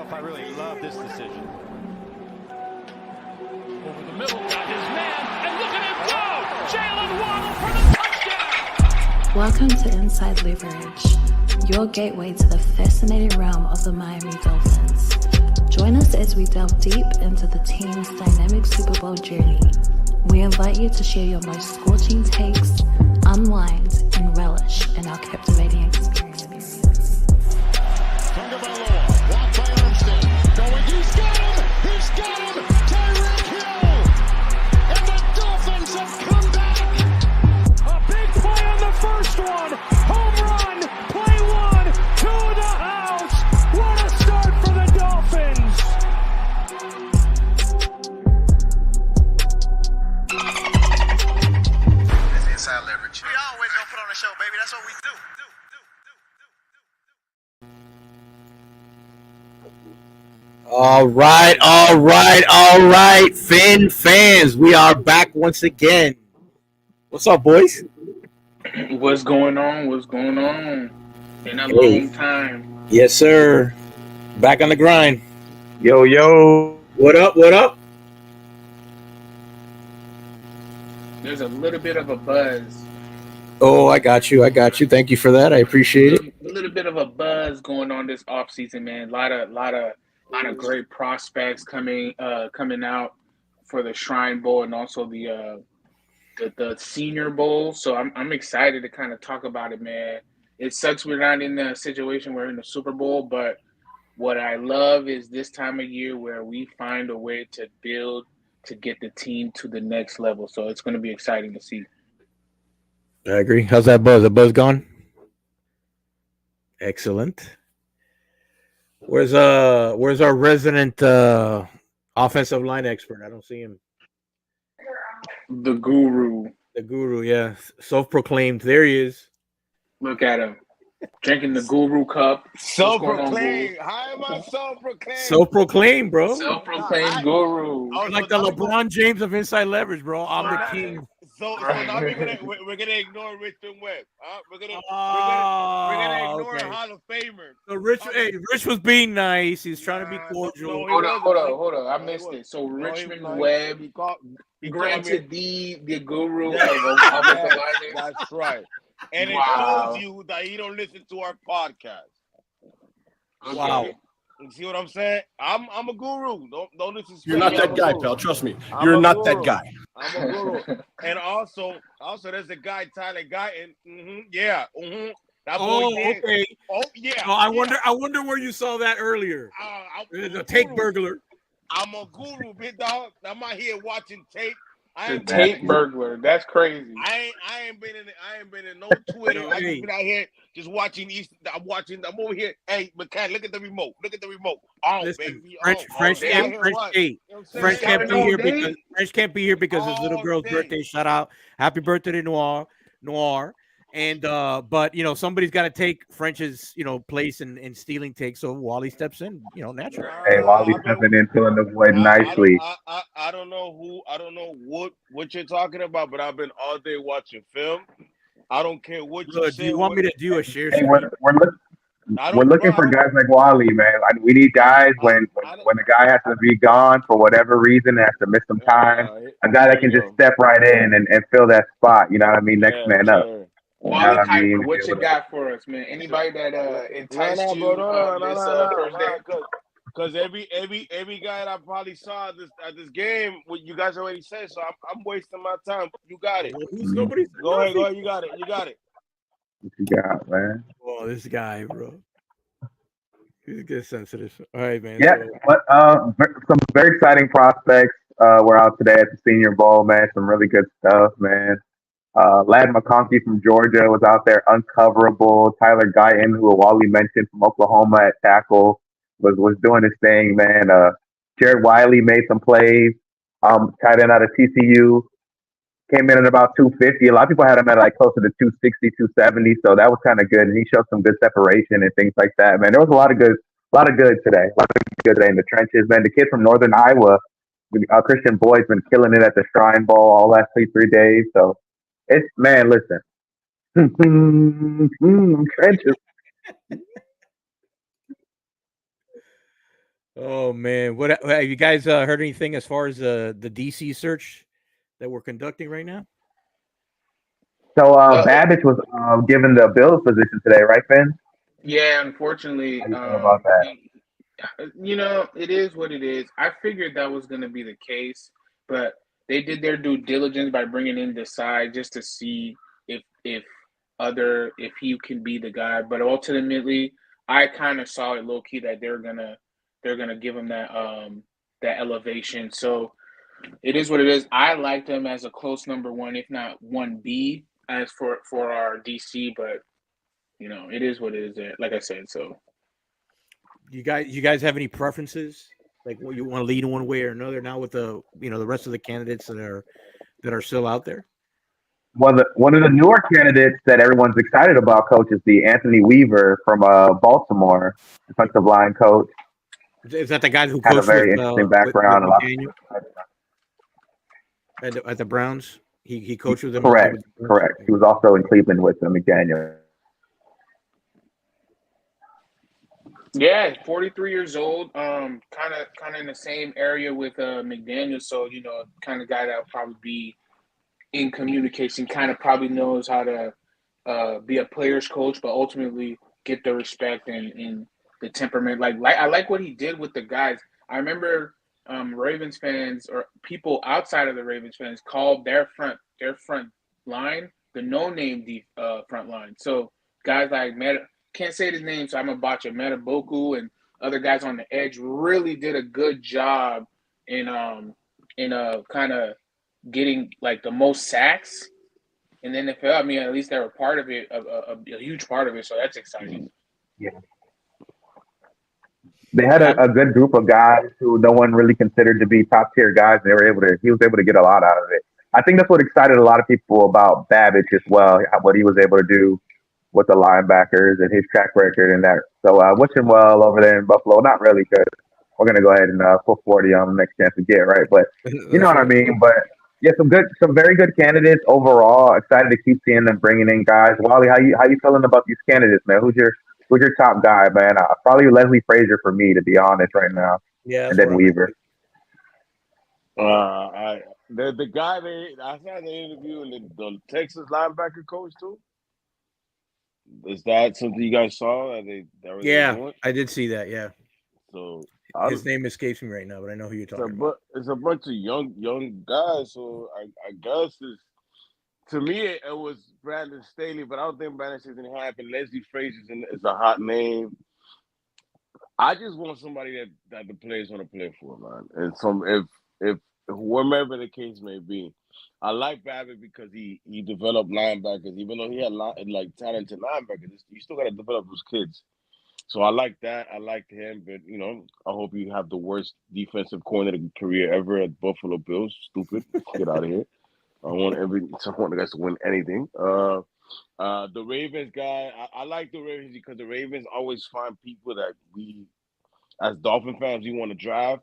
if I really love this decision. Over the middle, got his man, and look at him go! Jalen Waddle for the touchdown! Welcome to Inside Leverage, your gateway to the fascinating realm of the Miami Dolphins. Join us as we delve deep into the team's dynamic Super Bowl journey. We invite you to share your most scorching takes, unwind, and relish in our captivating experience. Tagovailoa, blocked by Armstead, going, he's got him! Tyreek Hill! And the Dolphins have come back! A big play on the first one! Home run! Play one! To the house! What a start for the Dolphins! It's Inside Leverage. We always gonna put on the show, baby. That's what we do. All right, Finn fans. We are back once again. What's up, boys? What's going on? In a long time. Yes, sir. Back on the grind. Yo. What up? There's a little bit of a buzz. Oh, I got you. Thank you for that. I appreciate it. A little bit of a buzz going on this offseason, man. A lot of great prospects coming out for the Shrine Bowl and also the Senior Bowl. So I'm excited to kind of talk about it, man. It sucks we're not in the situation we're in the Super Bowl, but what I love is this time of year where we find a way to build to get the team to the next level. So it's going to be exciting to see. I agree. How's that buzz? The buzz gone? Excellent. Where's our resident offensive line expert? I don't see him. The guru. The guru, yeah. Self-proclaimed. There he is. Look at him. Drinking the guru cup. Self-proclaimed. How am I self-proclaimed? Self-proclaimed, bro. Self-proclaimed guru. You're like the LeBron James of Inside Leverage, bro. I'm the king. So now we're gonna ignore Richard Webb. We're gonna ignore Hall of Famer. So Rich was being nice. He's trying to be cordial. Hold on. I missed it. So Richmond Webb, granted the guru of offensive lineman. That's right. And it shows you that he don't listen to our podcast. Wow. You see what I'm saying? I'm a guru. Don't listen. You're not that guy, pal. Trust me. You're not that guy. I'm a guru. And also, there's a guy, Tyler Guyton. That boy did. Okay. Oh, yeah. Oh, I wonder where you saw that earlier. The tape burglar. I'm a guru, big dog. I'm out here watching tape. The tape burglar. That's crazy. I ain't been in no Twitter. I just been out here just watching. I'm over here. Hey, McCann, look at the remote. Oh, listen, baby. French can't be here because his little girl's birthday. Shout out, happy birthday to Noir. And but somebody's got to take French's place in stealing takes. So Wally steps in, naturally. Hey, Wally stepping in, filling the void nicely. I don't know what you're talking about, but I've been all day watching film. I don't care what you say. Do you want me to do a share? Hey, we're looking for guys like Wally, man. We need guys when the guy has to be gone for whatever reason, has to miss some time. A guy that can just step right in and fill that spot. You know what I mean? Next man up. Wally Kuiper, what you got for us, man? Anybody that enticed you this first day? Because every guy that I probably saw at this game, what you guys already said, so I'm wasting my time. You got it. Go ahead. You got it. What you got, man? Oh, this guy, bro. He's get sensitive. All right, man. Yeah, but some very exciting prospects were out today at the Senior Bowl, man. Some really good stuff, man. Ladd McConkey from Georgia was out there, uncoverable. Tyler Guyton, who Wally mentioned, from Oklahoma at tackle, was doing his thing, man. Jared Wiley made some plays. Tight end out of TCU, came in at about 250. A lot of people had him at like closer to 260, 270, so that was kind of good. And he showed some good separation and things like that, man. There was a lot of good today. A lot of good today in the trenches, man. The kid from Northern Iowa, Christian Boyd's been killing it at the Shrine Bowl all last 3 days. So it's, man, listen. Trenches. Oh man, what have you guys heard anything as far as the DC search that we're conducting right now? So Babbage was given the Bills position today, right, Finn? Yeah, unfortunately, How you feel about that? it is what it is. I figured that was going to be the case, but they did their due diligence by bringing in Desai just to see if he can be the guy. But ultimately, I kind of saw it low key that they're gonna give him that elevation. So it is what it is. I liked him as a close number one, if not 1B, as for our DC, but it is what it is. Like I said, so You guys have any preferences? Like, what you want to lead in one way or another now with the the rest of the candidates that are still out there? Well, one of the newer candidates that everyone's excited about, coach, is the Anthony Weaver from Baltimore, defensive line coach. Is that the guy who had coached a very with, interesting background? At the Browns, he coached with them. Correct. He was also in Cleveland with McDaniel. Yeah, 43 years old. Kind of in the same area with McDaniel. So kind of guy that would probably be in communication. Kind of probably knows how to be a player's coach, but ultimately get the respect and the temperament. Like I like what he did with the guys. I remember Ravens fans or people outside of the Ravens fans called their front line the no-name front line. So guys like can't say his name, so I'm gonna botch it. Metaboku and other guys on the edge really did a good job in kind of getting like the most sacks. And then at least they were part of it, a huge part of it. So that's exciting. Yeah. They had a good group of guys who no one really considered to be top tier guys. He was able to get a lot out of it. I think that's what excited a lot of people about Babbage as well, what he was able to do with the linebackers and his track record and that. So wish him well over there in Buffalo. Not really, because we're gonna go ahead and put 40 on the next chance we get, right? But you know what I mean. But yeah, some very good candidates overall. Excited to keep seeing them bringing in guys. Wally, how you feeling about these candidates, man? Who's your top guy, man? Probably Leslie Frazier for me, to be honest, right now. Yeah, and then Weaver. The guy I saw the interview and the Texas linebacker coach too. Is that something you guys saw? I did see that. Yeah. So his name escapes me right now, but I know who you're talking about. It's a bunch of young guys. So I guess to me it was Brandon Staley, but I don't think Brandon Staley's gonna happen. Leslie Frazier is a hot name. I just want somebody that the players want to play for, man. And if whomever the case may be. I like Babbitt because he developed linebackers. Even though he had talented linebackers, you still got to develop those kids. So I like that. I liked him, but I hope you have the worst defensive coordinator career ever at Buffalo Bills. Stupid. Get out of here. I want someone that guys to win anything. The Ravens guy, I like the Ravens because the Ravens always find people that we, as Dolphin fans, we want to drive.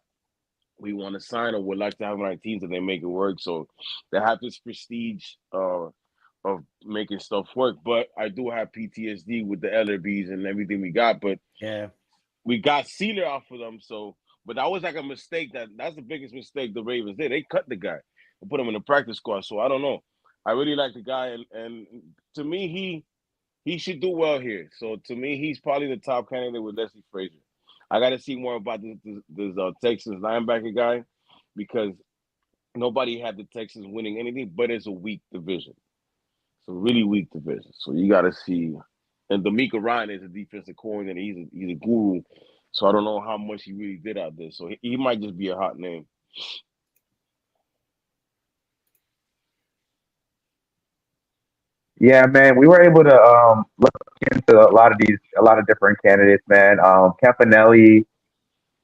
We want to sign or would like to have on our teams and they make it work. So they have this prestige of making stuff work. But I do have PTSD with the LRBs and everything we got. But yeah, we got Sealer off of them. So, but that was like a mistake. That's the biggest mistake the Ravens did. They cut the guy and put him in the practice squad. So I don't know. I really like the guy, and to me, he should do well here. So to me, he's probably the top candidate with Leslie Frazier. I got to see more about this Texans linebacker guy because nobody had the Texans winning anything, but it's a weak division. It's a really weak division. So you got to see. And D'Amico Ryan is a defensive coordinator. He's a guru. So I don't know how much he really did out there. So he might just be a hot name. Yeah, man, we were able to look into a lot of different candidates, man. Campanelli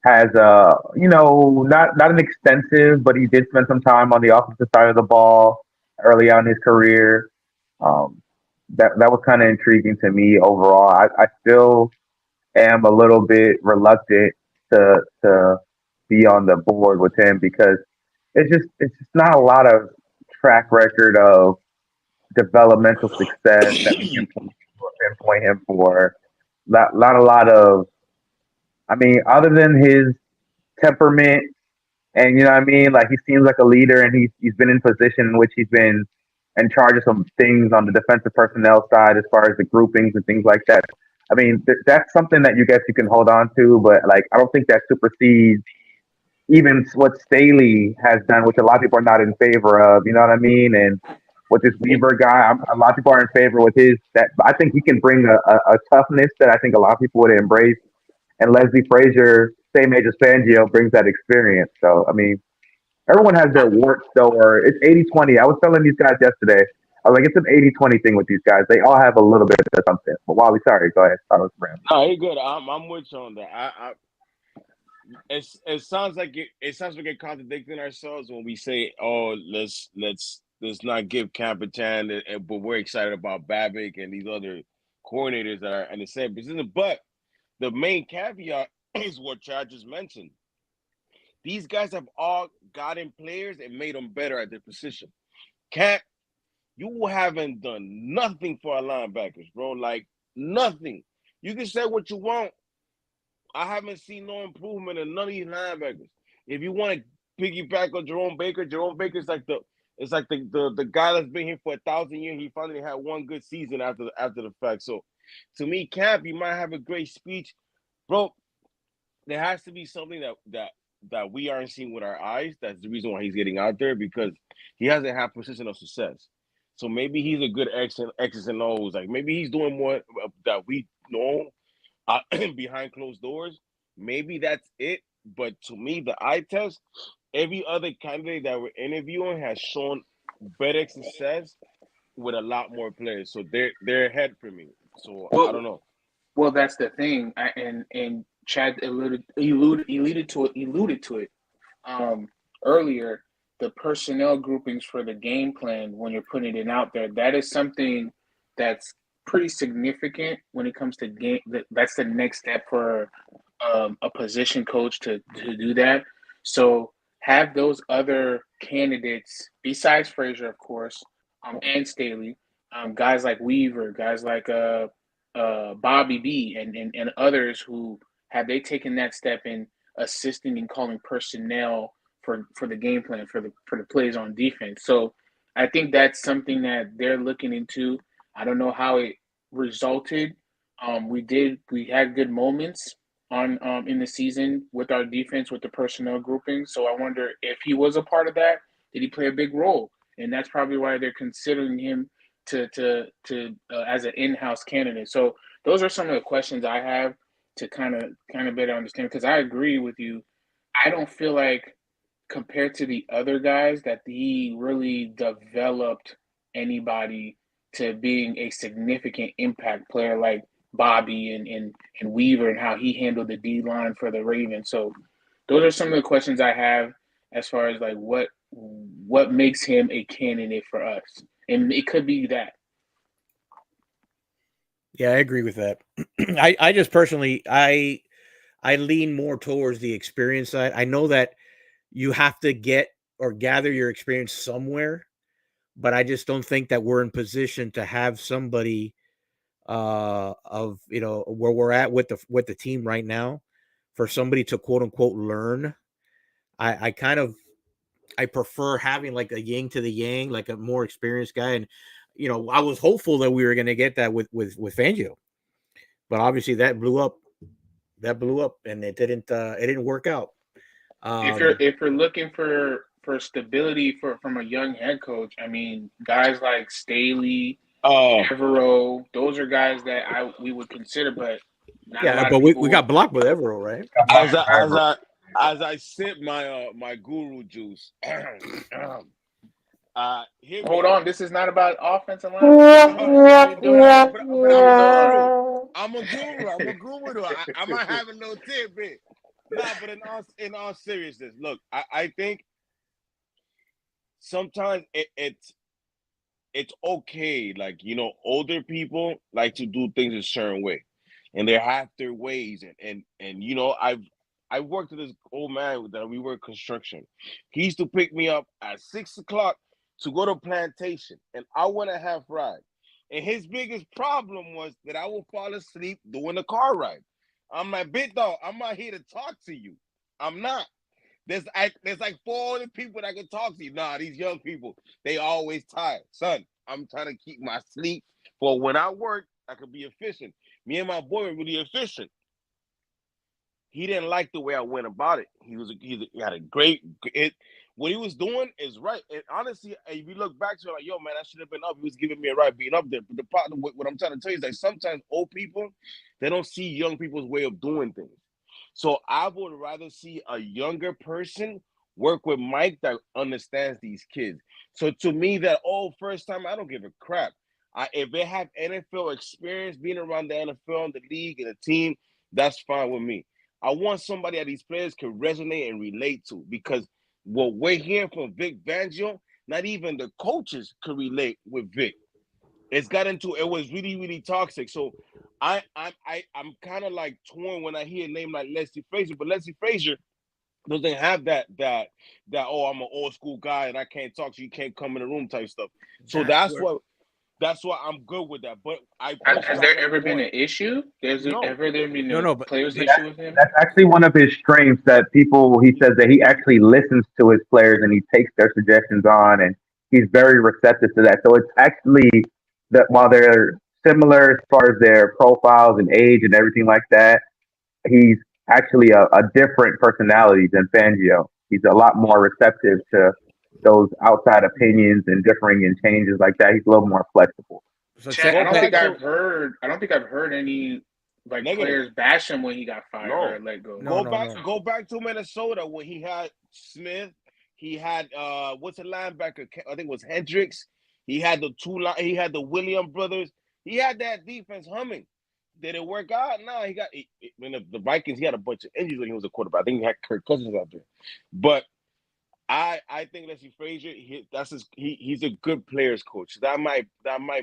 has not an extensive, but he did spend some time on the offensive side of the ball early on in his career. That was kind of intriguing to me overall. I still am a little bit reluctant to be on the board with him because it's just not a lot of track record of developmental success that we can pinpoint him for. Not a lot of, I mean, other than his temperament, and you know what I mean. Like he seems like a leader, and he's been in position in which he's been in charge of some things on the defensive personnel side as far as the groupings and things like that. I mean, that's something that you guess you can hold on to, but like I don't think that supersedes even what Staley has done, which a lot of people are not in favor of. You know what I mean? And with this Weaver guy, a lot of people are in favor with his. That I think he can bring a toughness that I think a lot of people would embrace. And Leslie Frazier, same age as Fangio, brings that experience. So I mean, everyone has their warts though, or it's 80-20. I was telling these guys yesterday, I was like, it's an 80-20 thing with these guys. They all have a little bit of something. But Wally, sorry, go ahead. No, you're good. I'm with you on that. It sounds like we're contradicting ourselves when we say, "Oh, let's not give Camp a chance," but we're excited about Babick and these other coordinators that are in the same position. But the main caveat is what Chad just mentioned. These guys have all gotten players and made them better at their position. Camp, you haven't done nothing for our linebackers, bro. Like nothing. You can say what you want. I haven't seen no improvement in none of these linebackers. If you want to piggyback on Jerome Baker's like the guy that's been here for 1,000 years. He finally had one good season after the fact. So, to me, Camp, you might have a great speech, bro. There has to be something that we aren't seeing with our eyes. That's the reason why he's getting out there, because he hasn't had persistent of success. So maybe he's a good X's and O's. Like maybe he's doing more that we know behind closed doors. Maybe that's it. But to me, the eye test, every other candidate that we're interviewing has shown better success with a lot more players. So they're ahead for me. So I don't know. Well, that's the thing. And Chad alluded to it earlier. The personnel groupings for the game plan, when you're putting it out there, that is something that's pretty significant when it comes to game. That's the next step for a position coach to do that. So have those other candidates besides Frazier, of course, and Staley, guys like Weaver, guys like Bobby B, and others who have they taken that step in assisting and calling personnel for the game plan for the plays on defense. So I think that's something that they're looking into. I don't know how it resulted. We had good moments on in the season with our defense with the personnel grouping. So I wonder if he was a part of that. Did he play a big role? And that's probably why they're considering him to as an in-house candidate. So those are some of the questions I have to kind of better understand, because I agree with you. I don't feel like compared to the other guys that he really developed anybody to being a significant impact player like Bobby and Weaver, and how he handled the D line for the Ravens. So those are some of the questions I have as far as like what makes him a candidate for us. And it could be that. Yeah, I agree with that. I just personally, I lean more towards the experience side. I know that you have to get or gather your experience somewhere, but I just don't think that we're in position to have somebody of where we're at with the team right now for somebody to quote unquote learn. I prefer having like a yin to the yang, like a more experienced guy. And I was hopeful that we were going to get that with Fangio, but obviously that blew up, and it didn't work out. If you're looking for stability from a young head coach, I mean, guys like Staley, Evero, those are guys that we would consider, but we got blocked with Evero, right? As I sip my guru juice. Hold on, this is not about offensive line. I'm a guru. I might have a little tidbit. Nah, but in all seriousness, look, I think sometimes it's okay. Like, older people like to do things a certain way, and they have their ways. And I worked with this old man that we work construction. He used to pick me up at 6 o'clock to go to plantation, and I went a half ride. And his biggest problem was that I would fall asleep doing the car ride. I'm like, big dog, I'm not here to talk to you. I'm not. There's like 4 other people that can talk to you. Nah, these young people, they always tired. Son, I'm trying to keep my sleep for when I work, I could be efficient. Me and my boy were really efficient. He didn't like the way I went about it. He had a great what he was doing is right. And honestly, if you look back to it, like, yo, man, I should have been up. He was giving me a right being up there. But the problem with what I'm trying to tell you is that sometimes old people, they don't see young people's way of doing things. So I would rather see a younger person work with Mike that understands these kids. So to me, that first time, I don't give a crap. If they have NFL experience being around the NFL and the league and the team, that's fine with me. I want somebody that these players can resonate and relate to, because what we're hearing from Vic Fangio, not even the coaches could relate with Vic. It was really, really toxic. So I'm kind of like torn when I hear a name like Leslie Frazier, but Leslie Frazier doesn't have that I'm an old school guy and I can't talk to you, can't come in the room type stuff. So that's why I'm good with that. But has there ever been an issue? Players issue with him? That's actually one of his strengths, that he says that he actually listens to his players and he takes their suggestions on, and he's very receptive to that. So it's actually that while they're similar as far as their profiles and age and everything like that, he's actually a different personality than Fangio. He's a lot more receptive to those outside opinions and differing and changes like that. He's a little more flexible. I don't think I've heard any players bash him when he got fired or let go. Go back to Minnesota when he had Smith. He had what's the linebacker? I think it was Hendricks. He had he had the Williams brothers. He had that defense humming. Did it work out? No, when the Vikings, he had a bunch of injuries when he was a quarterback. I think he had Kirk Cousins out there. But I think Leslie Frazier, he's a good players coach. That might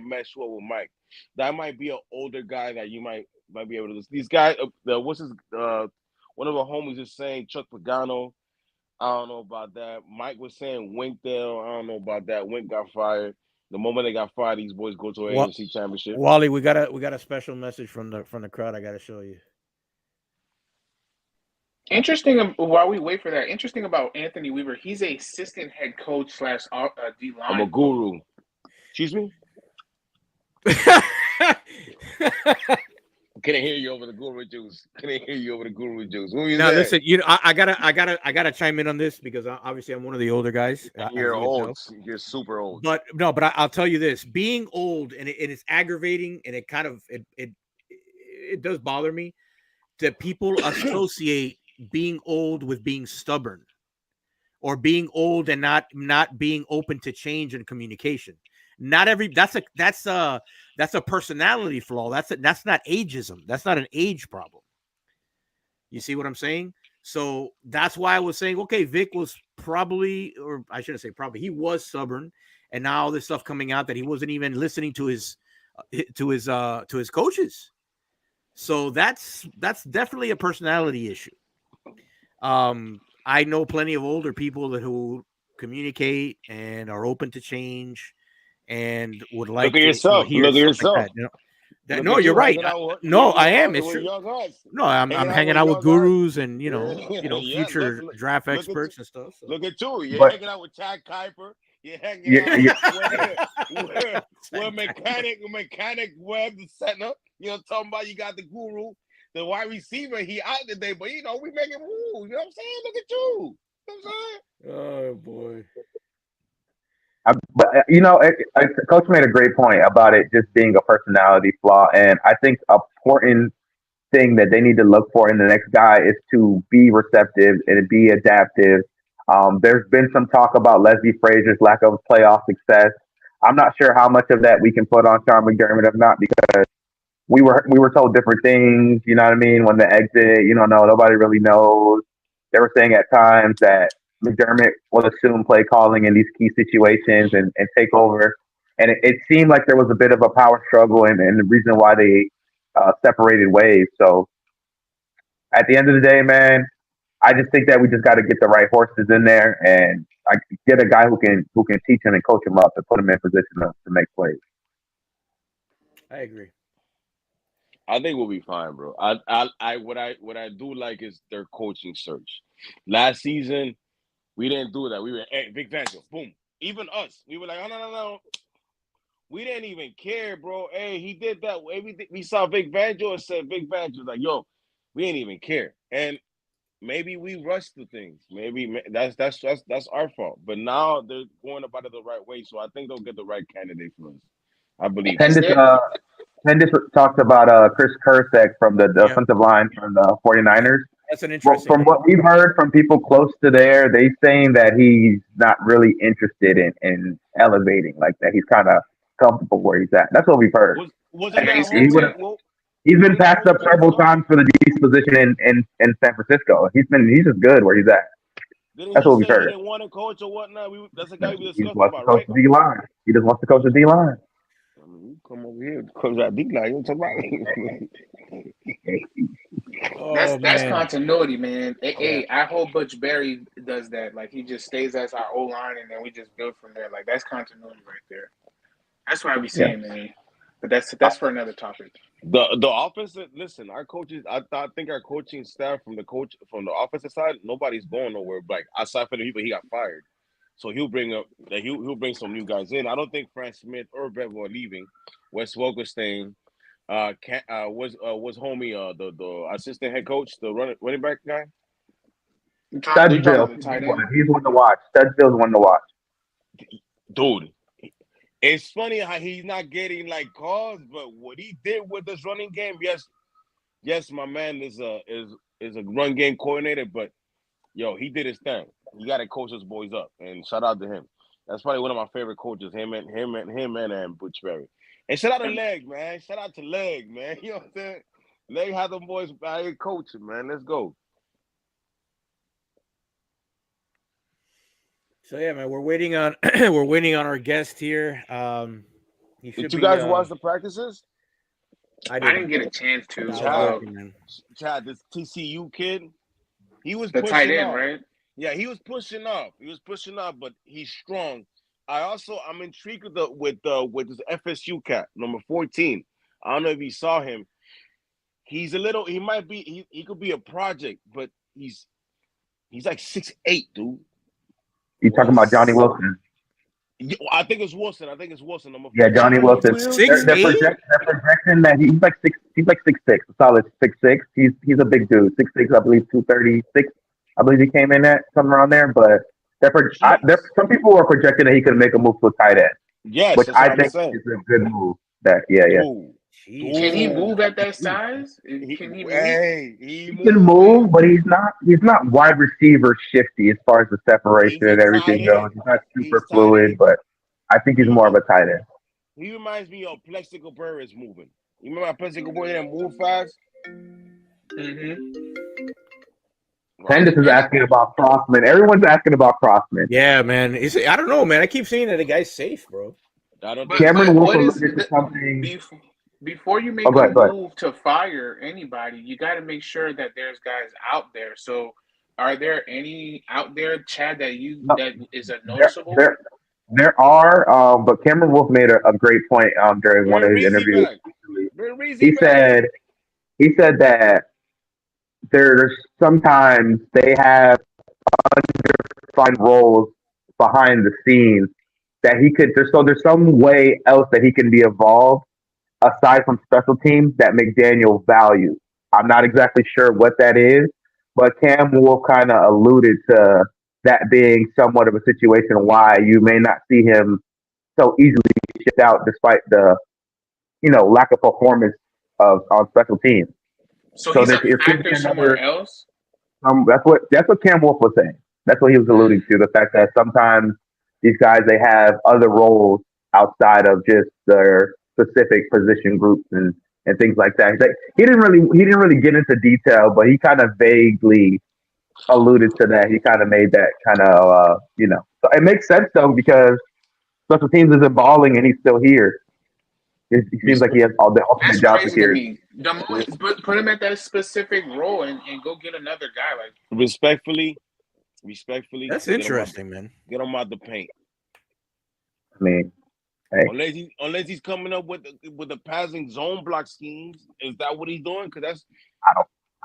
mesh well with Mike. That might be an older guy that you might be able to listen. These guys, one of our homies is saying Chuck Pagano. I don't know about that. Mike was saying Wink there. I don't know about that. Wink got fired. The moment they got fired, these boys go to an AFC championship. Wally, we got a special message from the crowd. I got to show you. Interesting. While we wait for that, interesting about Anthony Weaver. He's a assistant head coach / D line. I'm a guru. Excuse me. Couldn't hear you over the guru juice. Now listen, I gotta chime in on this because obviously I'm one of the older guys. You're old. You're super old. But I'll tell you this: being old and it's aggravating, and it does bother me that people associate being old with being stubborn, or being old and not being open to change and communication. That's a personality flaw. That's not ageism. That's not an age problem. You see what I'm saying? So that's why I was saying, okay, Vic was probably, or I shouldn't say probably, he was stubborn, and now all this stuff coming out that he wasn't even listening to his coaches. So that's definitely a personality issue. I know plenty of older people who communicate and are open to change and would like to yourself. Look at yourself. Like that, no, you're right. No, I am. It's true. No, I'm hanging out with gurus and future draft experts and stuff. So. Look at you. You're hanging out with Chad Kuiper. You're hanging out with mechanic Webb, the center. Talking about you got the guru, the wide receiver. He out today, but we making moves. You know what I'm saying? Look at you. You know what I'm saying? Oh boy. But Coach made a great point about it just being a personality flaw, and I think an important thing that they need to look for in the next guy is to be receptive and be adaptive. There's been some talk about Leslie Frazier's lack of playoff success. I'm not sure how much of that we can put on Sean McDermott or not, because we were told different things. You know what I mean? When the exit, nobody really knows. They were saying at times that McDermott will assume play calling in these key situations and take over. And it seemed like there was a bit of a power struggle and the reason why they separated ways. So at the end of the day, man, I just think that we just got to get the right horses in there and get a guy who can teach him and coach him up and put him in position to make plays. I agree. I think we'll be fine, bro. What I do like is their coaching search. Last season, we didn't do that. We were Vic Fangio, boom. Even us, we were like, oh no. We didn't even care, bro. Hey, he did that. We saw Vic Fangio and said Vic Fangio was like, yo, we didn't even care. And maybe we rushed the things. Maybe that's our fault. But now they're going about it the right way, so I think they'll get the right candidate for us. I believe. Pendis talked about Chris Kursak from the defensive line from the 49ers. That's an interesting. From what we've heard from people close to there, they saying that he's not really interested in elevating like that. He's kind of comfortable where he's at. That's what we've heard. He's been passed up several times for the D's position in San Francisco. He's just good where he's at. That's what we've heard. He didn't want to coach or whatnot. That's the guy we discussed about, right? Coach the D-line. He just wants to coach the D-line. I mean, you come over here, coach that D-line. You talk about that's continuity, man. Hey, I hope Butch Berry does that. Like he just stays as our O-line, and then we just build from there. Like that's continuity right there. That's what I be saying, man. But that's for another topic. The offensive, listen, our coaches. I think our coaching staff from the offensive side, nobody's going nowhere. Like aside from the people he got fired, so he'll bring some new guys in. I don't think Frank Smith or Bevo are leaving. Wes Welker staying. Was homie the assistant head coach, the running back guy? Studesville. He's one to watch. Studesville's one to watch. Dude. It's funny how he's not getting like calls, but what he did with this running game, yes, my man is a run game coordinator, but yo, he did his thing. He got to coach his boys up, and shout out to him. That's probably one of my favorite coaches. Him and Butch Berry. And shout out to Leg, man. Shout out to Leg, man. You know what I'm saying? Leg had them boys out here coaching, man. Let's go. So yeah, man, we're waiting on our guest here. Did you guys watch the practices? I didn't get a chance to. Chad, this TCU kid, he was the tight end, up. Right? Yeah, he was pushing up. But he's strong. I'm intrigued with this FSU cat, number 14. I don't know if you saw him. He could be a project, but he's like 6'8", dude. You talking about Johnny Wilson? I think it's Wilson. Yeah, Johnny Wilson. They're projecting that he's like 6'6", a solid 6'6". He's a big dude, 6'6", I believe 236. I believe he came in at something around there. But some people are projecting that he could make a move to a tight end. Yes, which I think is a good move. Ooh. Can he move at that size? Can he move? He can move, but he's not wide receiver shifty as far as the separation and everything goes. He's not super fluid, but I think he's more of a tight end. He reminds me of Plexico Burris moving. You remember how Plexico Burris didn't move fast? Mm-hmm. Pendis is asking about Crossman. Everyone's asking about Crossman. Yeah, man. I don't know, man. I keep saying that the guy's safe, bro. Cameron Wolf is looking for something. Before you make a move to fire anybody, you got to make sure that there's guys out there. So, are there any out there, Chad, that is a noticeable? There are, but Cameron Wolf made a great point during one of his interviews. He said that there's sometimes they have undefined roles behind the scenes that he could. There's some way else that he can be involved aside from special teams that McDaniel values. I'm not exactly sure what that is, but Cam Wolf kind of alluded to that being somewhat of a situation why you may not see him so easily shipped out despite the, lack of performance on special teams. So he's an actor somewhere else? That's what Cam Wolf was saying. That's what he was alluding to, the fact that sometimes these guys, they have other roles outside of just their specific position groups and things like that. He didn't really get into detail, but he kind of vaguely alluded to that. He kind of made that kind of So it makes sense though, because special teams isn't balling and he's still here. It seems like he has all the ultimate job security. Put him at that specific role and go get another guy. Like respectfully. That's interesting, man. Get him out the paint. I mean, Hey. Unless he's coming up with the passing zone block schemes. Is that what he's doing? Because that's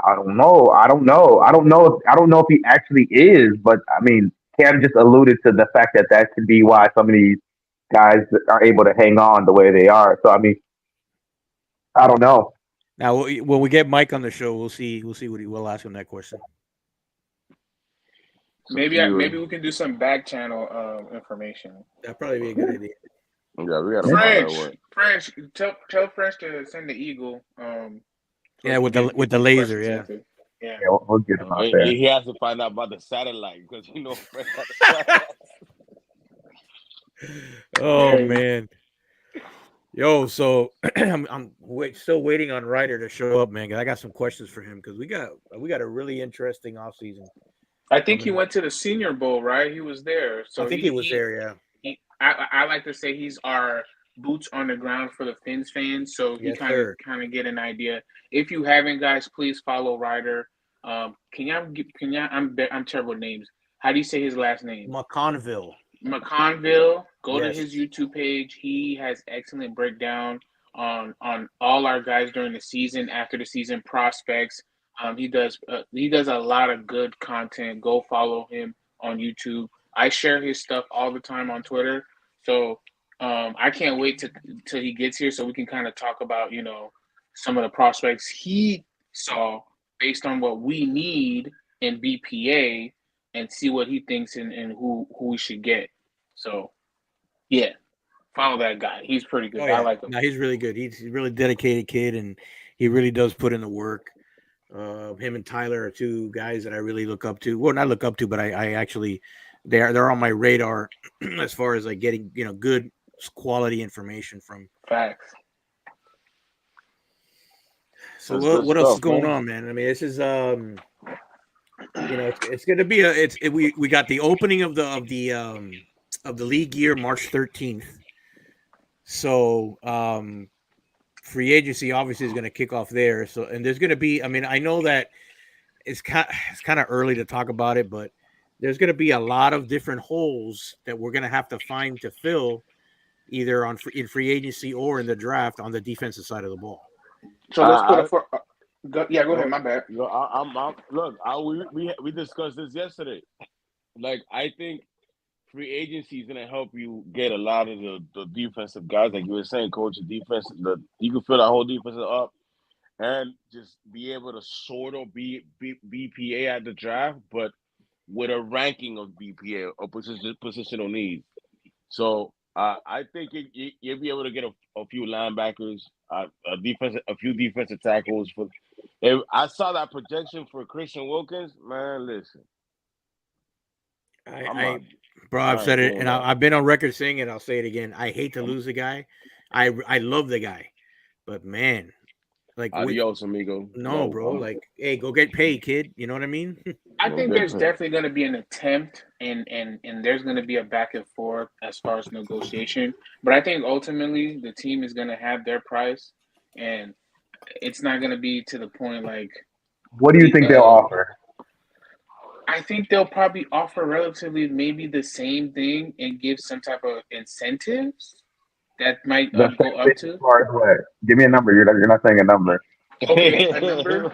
I don't know. I don't know if he actually is, but I mean, Cam just alluded to the fact that could be why some of these guys are able to hang on the way they are. So I mean, I don't know. Now, when we get Mike on the show, we'll see what we'll ask him that question. Maybe we can do some back channel information. That'd probably be a good idea. Yeah, we got French. Tell French to send the Eagle. Yeah, with the laser. Yeah. Yeah, we'll get him out there. He has to find out about the satellite because French got the satellite. Oh man. Yo, so I'm still waiting on Ryder to show up, man. Cause I got some questions for him because we got a really interesting offseason. I think he went to the Senior Bowl, right? He was there. So I think he was there. Yeah. I like to say he's our boots on the ground for the Fins fans, so you kind of get an idea. If you haven't, guys, please follow Ryder. I'm terrible with names. How do you say his last name? McConville. Go to his YouTube page. He has excellent breakdown on all our guys during the season, after the season, prospects. He does a lot of good content. Go follow him on YouTube. I share his stuff all the time on Twitter. So I can't wait till he gets here so we can kind of talk about, some of the prospects he saw based on what we need in BPA and see what he thinks and who we should get. So, yeah, follow that guy. He's pretty good. I like him. No, he's really good. He's a really dedicated kid, and he really does put in the work. Him and Tyler are two guys that I really look up to. Well, not look up to, but I actually they're on my radar as far as like getting good quality information from. Facts. So what else is going on, man? I mean, this is it's going to be we got the opening of the league year March 13th. So free agency obviously is going to kick off there. So and there's going to be, I mean, I know that it's kind of early to talk about it, but there's going to be a lot of different holes that we're going to have to find to fill, either in free agency or in the draft on the defensive side of the ball. So let's put it for. Go ahead. My bad. We discussed this yesterday. Like, I think free agency is gonna help you get a lot of the defensive guys, like you were saying, coach. The defense, you can fill that whole defense up, and just be able to sort of be BPA at the draft, but with a ranking of BPA or positional needs. So I think you'll be able to get a few linebackers, a few defensive tackles. I saw that projection for Christian Wilkins. Man, listen. I've said it, and I've been on record saying it. I'll say it again. I hate to lose the guy. I love the guy, but man, like adios, amigo. No, bro. Like, hey, go get paid, kid. You know what I mean? I think there's definitely going to be an attempt, and there's going to be a back and forth as far as negotiation. But I think ultimately the team is going to have their price, and it's not going to be to the point like. What do you think they'll offer? I think they'll probably offer relatively maybe the same thing and give some type of incentives that might go up to. Give me a number. You're not saying a number. Okay, a number.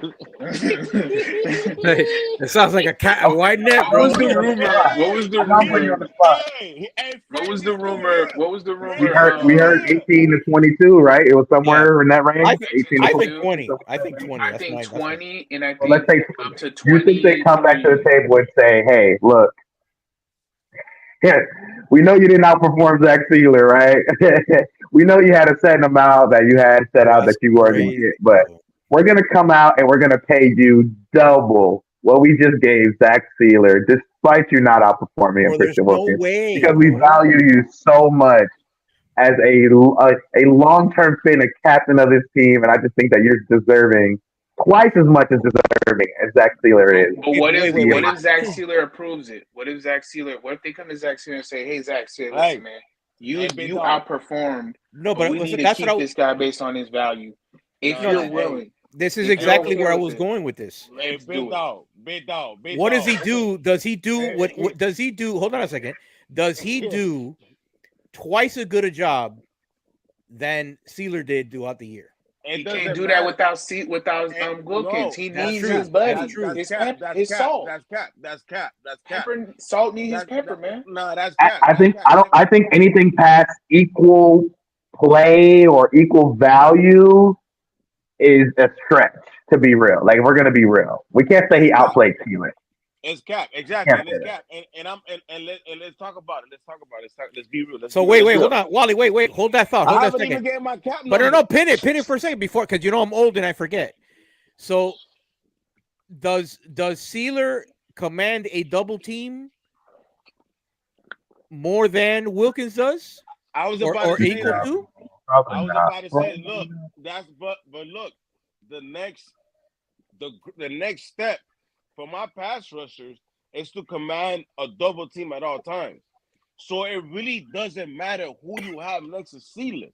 It sounds like a wide net, bro. What was the rumor? What was the rumor? We heard 18 to 22, right? It was somewhere in that range. I think 20. I think 20. I think 20, and I think let's say up to 20. You think they come back to the table and say, "Hey, look, we know you didn't outperform Zach Sealer, right? We know you had a set amount that you had set out that you were going to get, but we're going to come out and we're going to pay you double what we just gave Zach Sealer, despite you not outperforming Christian Wilkins, because we value you so much as a long-term fit and a captain of this team, and I just think that you're deserving twice as much as deserving as Zach Sealer is." But what if Zach Sealer approves it? What if they come to Zach Sealer and say, "Hey, Zach Sealer, listen, man, you outperformed. No, but we need to keep this guy based on his value. If you're willing." This is exactly where I was going with this. Big dog. What does he do? Does he do what does he do? Hold on a second. Does he do twice as good a job than Sealer did throughout the year. He can't do that without Wilkins. He needs his buddy, his salt. That's cap. Pepper, salt needs his pepper, man. No, that's cap. I think anything past equal play or equal value is a stretch, to be real. Like, we're gonna be real. We can't say he outplayed Sealer. It's cap, exactly. And it's cap. And let's talk about it. Let's be real. Hold on, Wally. Wait. Hold that thought. Hold I that haven't second. even get my cap. But no, pin it for a second before, because I'm old and I forget. So, does Sealer command a double team more than Wilkins does? I was about to say equal that. to? I was about to say, look, but look, the next step for my pass rushers is to command a double team at all times. So it really doesn't matter who you have next to Sealer.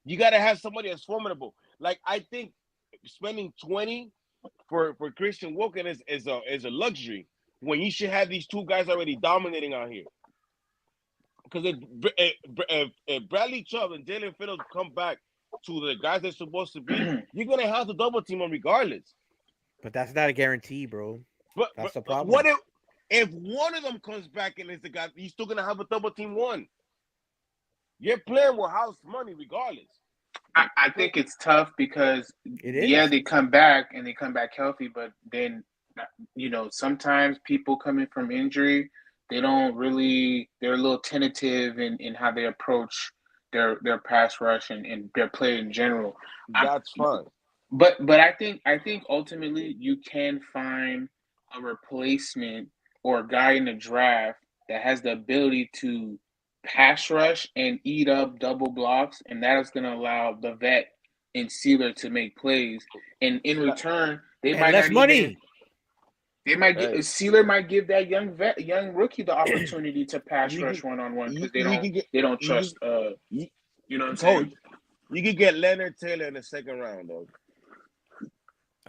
You got to have somebody that's formidable. Like, I think spending 20 for Christian Wilkins is a luxury when you should have these two guys already dominating out here. Because if Bradley Chubb and Jalen Phillips come back to the guys they're supposed to be, you're going to have to double team them regardless. But that's not a guarantee, bro. That's the problem. What if one of them comes back and is the guy, you're still gonna have a double team one? You're playing with house money regardless. I think it's tough because they come back and they come back healthy, but then sometimes people coming from injury, they're a little tentative in how they approach their pass rush and their play in general. That's fine. But I think ultimately you can find a replacement or a guy in the draft that has the ability to pass rush and eat up double blocks, and that is going to allow the vet and Sealer to make plays. And in return, they might less money. Sealer might give that young rookie the opportunity to pass rush one-on-one because they don't trust. You know what I'm saying? You could get Leonard Taylor in the second round, though.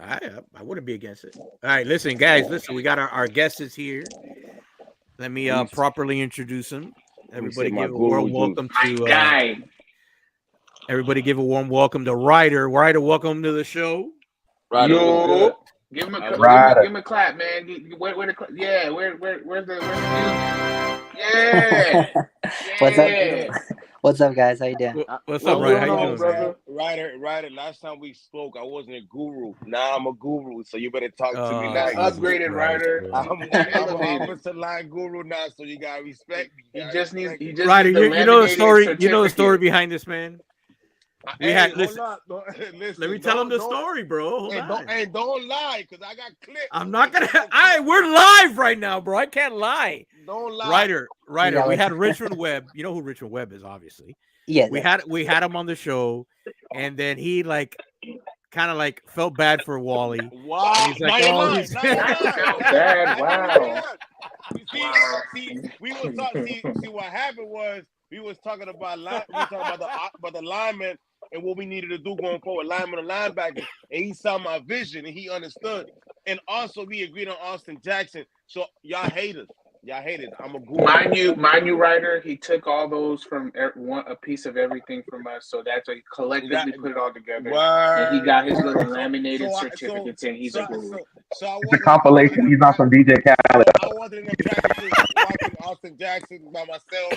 I wouldn't be against it. All right, listen, guys. We got our guest is here. Let me properly introduce him. Everybody give a warm welcome to Everybody give a warm welcome to Ryder. Ryder, welcome to the show. Ryder, yo, give him a clap, man. Where's the yeah. What's up? What's up, guys? How you doing? What's up, Ryder? How you doing, brother? Ryder, last time we spoke, I wasn't a guru. Now I'm a guru, so you better talk to me. Now upgraded, Ryder. I'm a offensive line guru now, so you gotta respect me. He just needs Ryder, you know the story. You know the story behind this, man. Let me tell him the story, bro. Don't lie, because I got clips. I'm not gonna. We're live right now, bro. I can't lie. Don't lie. Ryder. We had Richmond Webb. You know who Richmond Webb is, obviously. Yeah. We had him on the show, and then he kind of felt bad for Wally. Wow. He's like, bad. Wow. See, what happened was we was talking about the linemen and what we needed to do going forward, lineman and linebacker, and he saw my vision and he understood. And also we agreed on Austin Jackson. So y'all haters. I'm a guru. Mind you, Ryder, he took all those from a piece of everything from us. So that's why he collectively put it all together. And he got his little laminated certificates, and he's a guru. It's a compilation. He's not from DJ Khaled. I wasn't in the practice watching Austin Jackson by myself.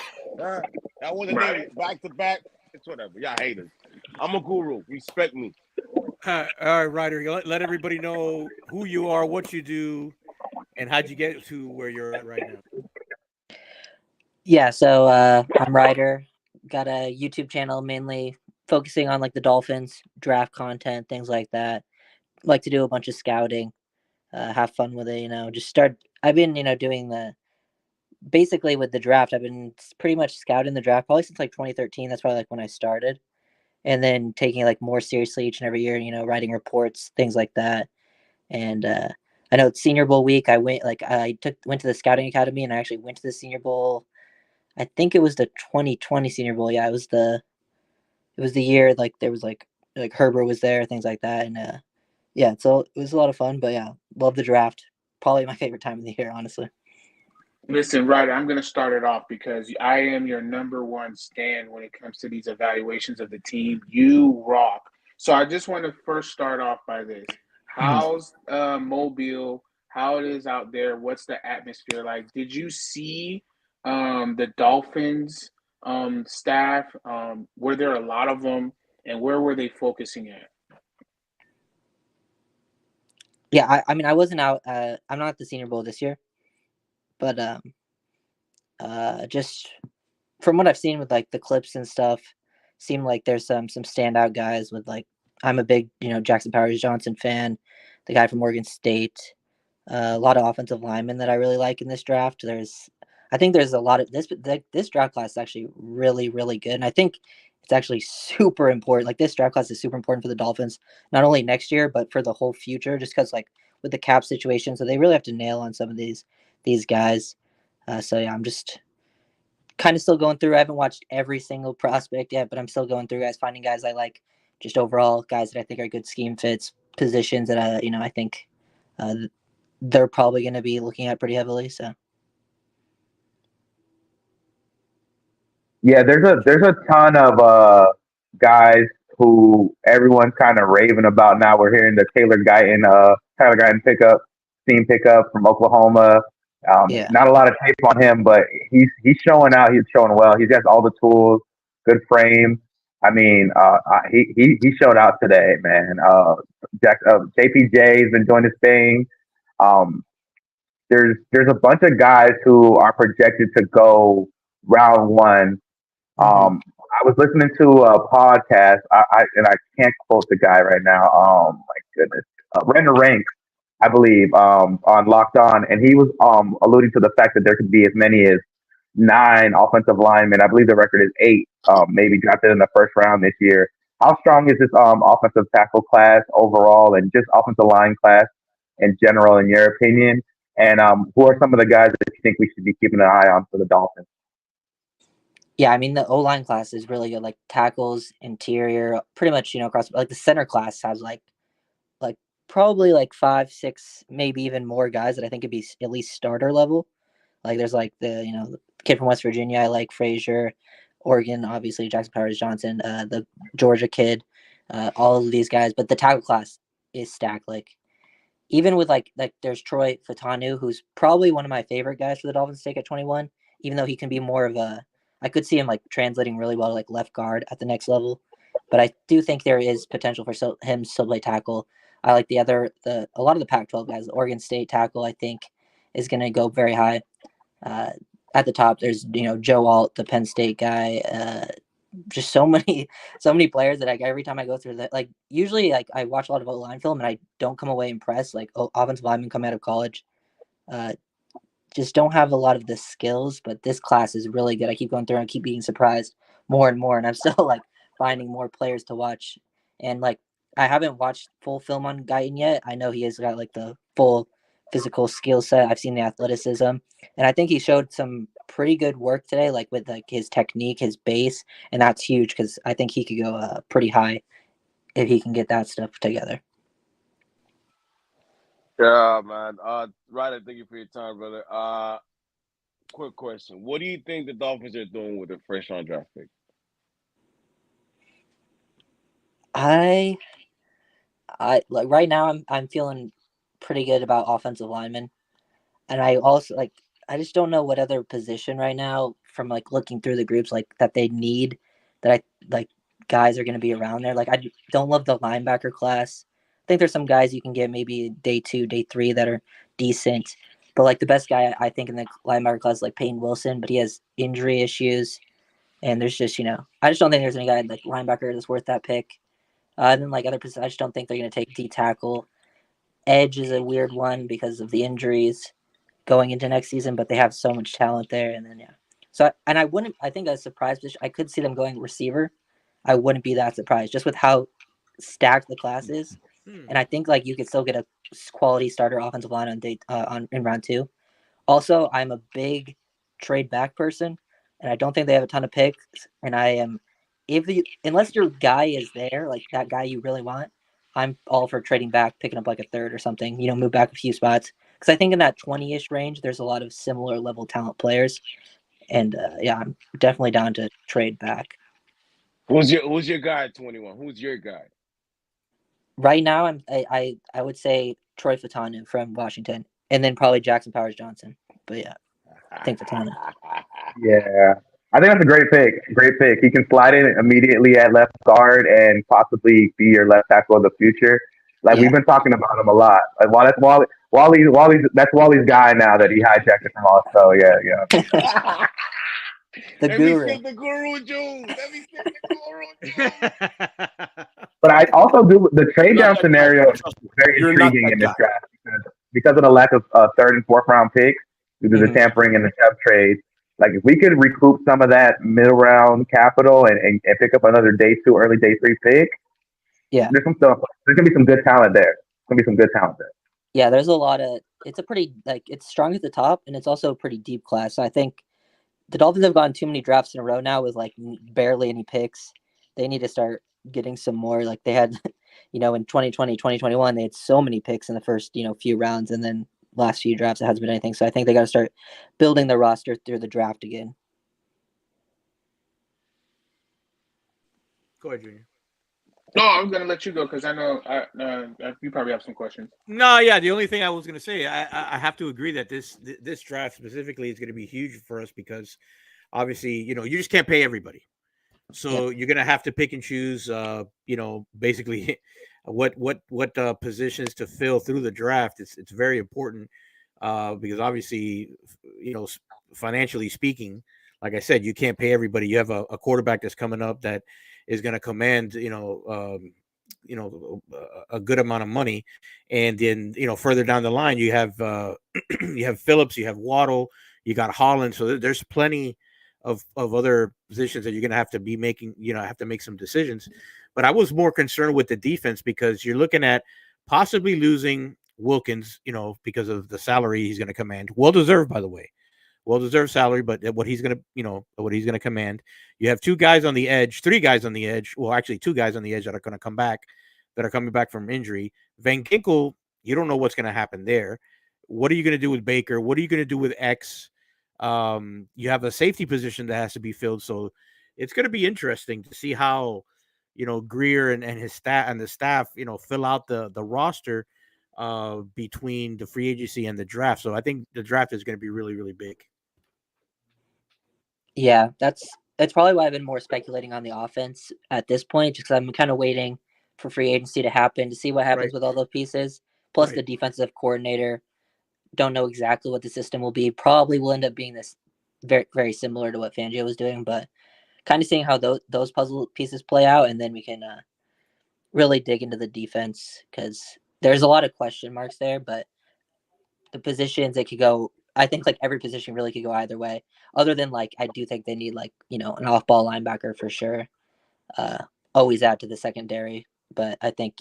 I wasn't there back to back. It's whatever. Y'all haters. I'm a guru. Respect me. All right, Ryder. Let everybody know who you are, what you do, and how'd you get to where you're at right now. Yeah, so I'm Ryder. Got a YouTube channel mainly focusing on the Dolphins, draft content, things like that. Like to do a bunch of scouting, have fun with it, I've been, doing basically with the draft, I've been pretty much scouting the draft probably since 2013. That's probably when I started. And then taking it more seriously each and every year, writing reports, things like that. And I know it's Senior Bowl week. I went went to the scouting academy, and I actually went to the Senior Bowl. I think it was the 2020 Senior Bowl. Yeah, it was the year there was Herbert was there, things like that. And so it was a lot of fun. But yeah, love the draft. Probably my favorite time of the year, honestly. Listen, Ryder, I'm going to start it off because I am your number one stand when it comes to these evaluations of the team. You rock. So I just want to first start off by this. How's Mobile? How it is out there? What's the atmosphere like? Did you see the Dolphins staff? Were there a lot of them? And where were they focusing at? Yeah, I mean, I wasn't out. I'm not at the Senior Bowl this year, but just from what I've seen with like the clips and stuff, seemed like there's some standout guys with like I'm a big Jackson Powers Johnson fan, the guy from Oregon State, a lot of offensive linemen that I really like in this draft. I think there's a lot of this draft class is actually really really good, and I think it's actually super important. Like this draft class is super important for the Dolphins, not only next year but for the whole future. Just because like with the cap situation, so they really have to nail on some of these guys. So yeah, I'm just kind of still going through. I haven't watched every single prospect yet, but I'm still going through guys, finding guys I like, just overall guys that I think are good scheme fits, positions that I think they're probably going to be looking at pretty heavily. So Yeah, there's a ton of guys who everyone's kind of raving about now. We're hearing the Taylor Guyton pickup from Oklahoma. yeah, Not a lot of tape on him, but he's showing out. He's showing well. He has all the tools, good frame. I mean, he showed out today, man. JPJ's been doing his thing. There's a bunch of guys who are projected to go round one. I was listening to a podcast, I can't quote the guy right now. My goodness, Render Ranks, I believe, on Locked On, and he was alluding to the fact that there could be as many as 9 offensive linemen. I believe the record is 8, maybe drafted in the first round this year. How strong is this offensive tackle class overall, and just offensive line class in general, in your opinion? And who are some of the guys that you think we should be keeping an eye on for the Dolphins? yeah. I mean, the O-line class is really good. Like tackles, interior, pretty much across. Like the center class has like probably like 5, 6, maybe even more guys that I think could be at least starter level. Like there's like the kid from West Virginia, I like Frazier, Oregon, obviously Jackson Powers Johnson, the Georgia kid, all of these guys. But the tackle class is stacked. Like even with like there's Troy Fatanu, who's probably one of my favorite guys for the Dolphins to take at 21, even though he can be more of I could see him like translating really well to like left guard at the next level. But I do think there is potential for him to still play tackle. I like a lot of the Pac-12 guys. The Oregon State tackle, I think, is going to go very high. At the top, there's Joe Alt, the Penn State guy. Just so many players that every time I go through that, like usually like I watch a lot of O-line film and I don't come away impressed. Like offensive linemen come out of college, just don't have a lot of the skills. But this class is really good. I keep going through and keep being surprised more and more, and I'm still like finding more players to watch. And like I haven't watched full film on Guyton yet. I know he has got like the full physical skill set. I've seen the athleticism, and I think he showed some pretty good work today, like with like his technique, his base, and that's huge because I think he could go pretty high if he can get that stuff together. Yeah, man. Ryder, thank you for your time, brother. Quick question: what do you think the Dolphins are doing with the first round draft pick? I like right now I'm feeling pretty good about offensive linemen, and I also I just don't know what other position right now from like looking through the groups like that they need that I like guys are going to be around there. Like I don't love the linebacker class. I think there's some guys you can get maybe day 2, day 3 that are decent, but like the best guy I think in the linebacker class is like Peyton Wilson, but he has injury issues, and there's just I just don't think there's any guy like linebacker that's worth that pick. And then like other positions, I just don't think they're going to take D tackle. Edge is a weird one because of the injuries going into next season, but they have so much talent there. And then so I think a surprise position, I could see them going receiver. I wouldn't be that surprised just with how stacked the class is. And I think like you could still get a quality starter offensive line in round 2. Also, I'm a big trade back person, and I don't think they have a ton of picks. And I am, unless your guy is there, like that guy you really want, I'm all for trading back, picking up like a third or something. Move back a few spots because I think in that 20-ish range, there's a lot of similar level talent players, and yeah, I'm definitely down to trade back. Who's your guy at 21? Who's your guy? Right now, I would say Troy Fatanu from Washington, and then probably Jackson Powers Johnson. But yeah, I think Fatanu. Yeah. I think that's a great pick. Great pick. He can slide in immediately at left guard and possibly be your left tackle of the future. Like we've been talking about him a lot. Like that's Wally's guy now that he hijacked it from us. So yeah. The guru. Let me the guru Jones. Let me the guru Jones. But I also do the trade down scenario is very intriguing in this draft because of the lack of third and fourth round picks due to the tampering and the Chubb trade. Like if we could recoup some of that middle round capital and pick up another day 2, early day 3 pick, there's some stuff. There's gonna be some good talent there. Yeah, there's a lot of. It's a pretty it's strong at the top, and it's also a pretty deep class. So I think the Dolphins have gotten too many drafts in a row now with like barely any picks. They need to start getting some more. Like they had, in 2020, 2021, they had so many picks in the first few rounds, and then last few drafts it hasn't been anything. So I think they got to start building their roster through the draft again. Go ahead, Junior. No, I'm gonna let you go because I know you probably have some questions. No, yeah. The only thing I was gonna say, I have to agree that this draft specifically is gonna be huge for us because obviously, you just can't pay everybody. So you're gonna have to pick and choose, basically what positions to fill through the draft. It's very important because obviously, financially speaking, like I said, you can't pay everybody. You have a quarterback that's coming up that is going to command, a good amount of money, and then further down the line you have you have Phillips, you have Waddle, you got Holland. So there's plenty of other positions that you're going to have to be making. Have to make some decisions. But I was more concerned with the defense because you're looking at possibly losing Wilkins, because of the salary he's going to command. Well deserved, by the way. Well-deserved salary, but what he's gonna command. You have 3 guys on the edge. Well, actually 2 guys on the edge that are gonna come back, that are coming back from injury. Van Ginkel, you don't know what's gonna happen there. What are you gonna do with Baker? What are you gonna do with X? You have a safety position that has to be filled, so it's gonna be interesting to see how Greer and his staff and the staff fill out the roster between the free agency and the draft. So I think the draft is going to be really, really big. Yeah, that's probably why I've been more speculating on the offense at this point, just because I'm kind of waiting for free agency to happen to see what happens with all those pieces. Plus, the defensive coordinator, don't know exactly what the system will be. Probably will end up being this very, very similar to what Fangio was doing, but kind of seeing how those puzzle pieces play out, and then we can really dig into the defense because there's a lot of question marks there, but the positions it could go. I think every position really could go either way. Other than I do think they need an off-ball linebacker for sure. Always add to the secondary, but I think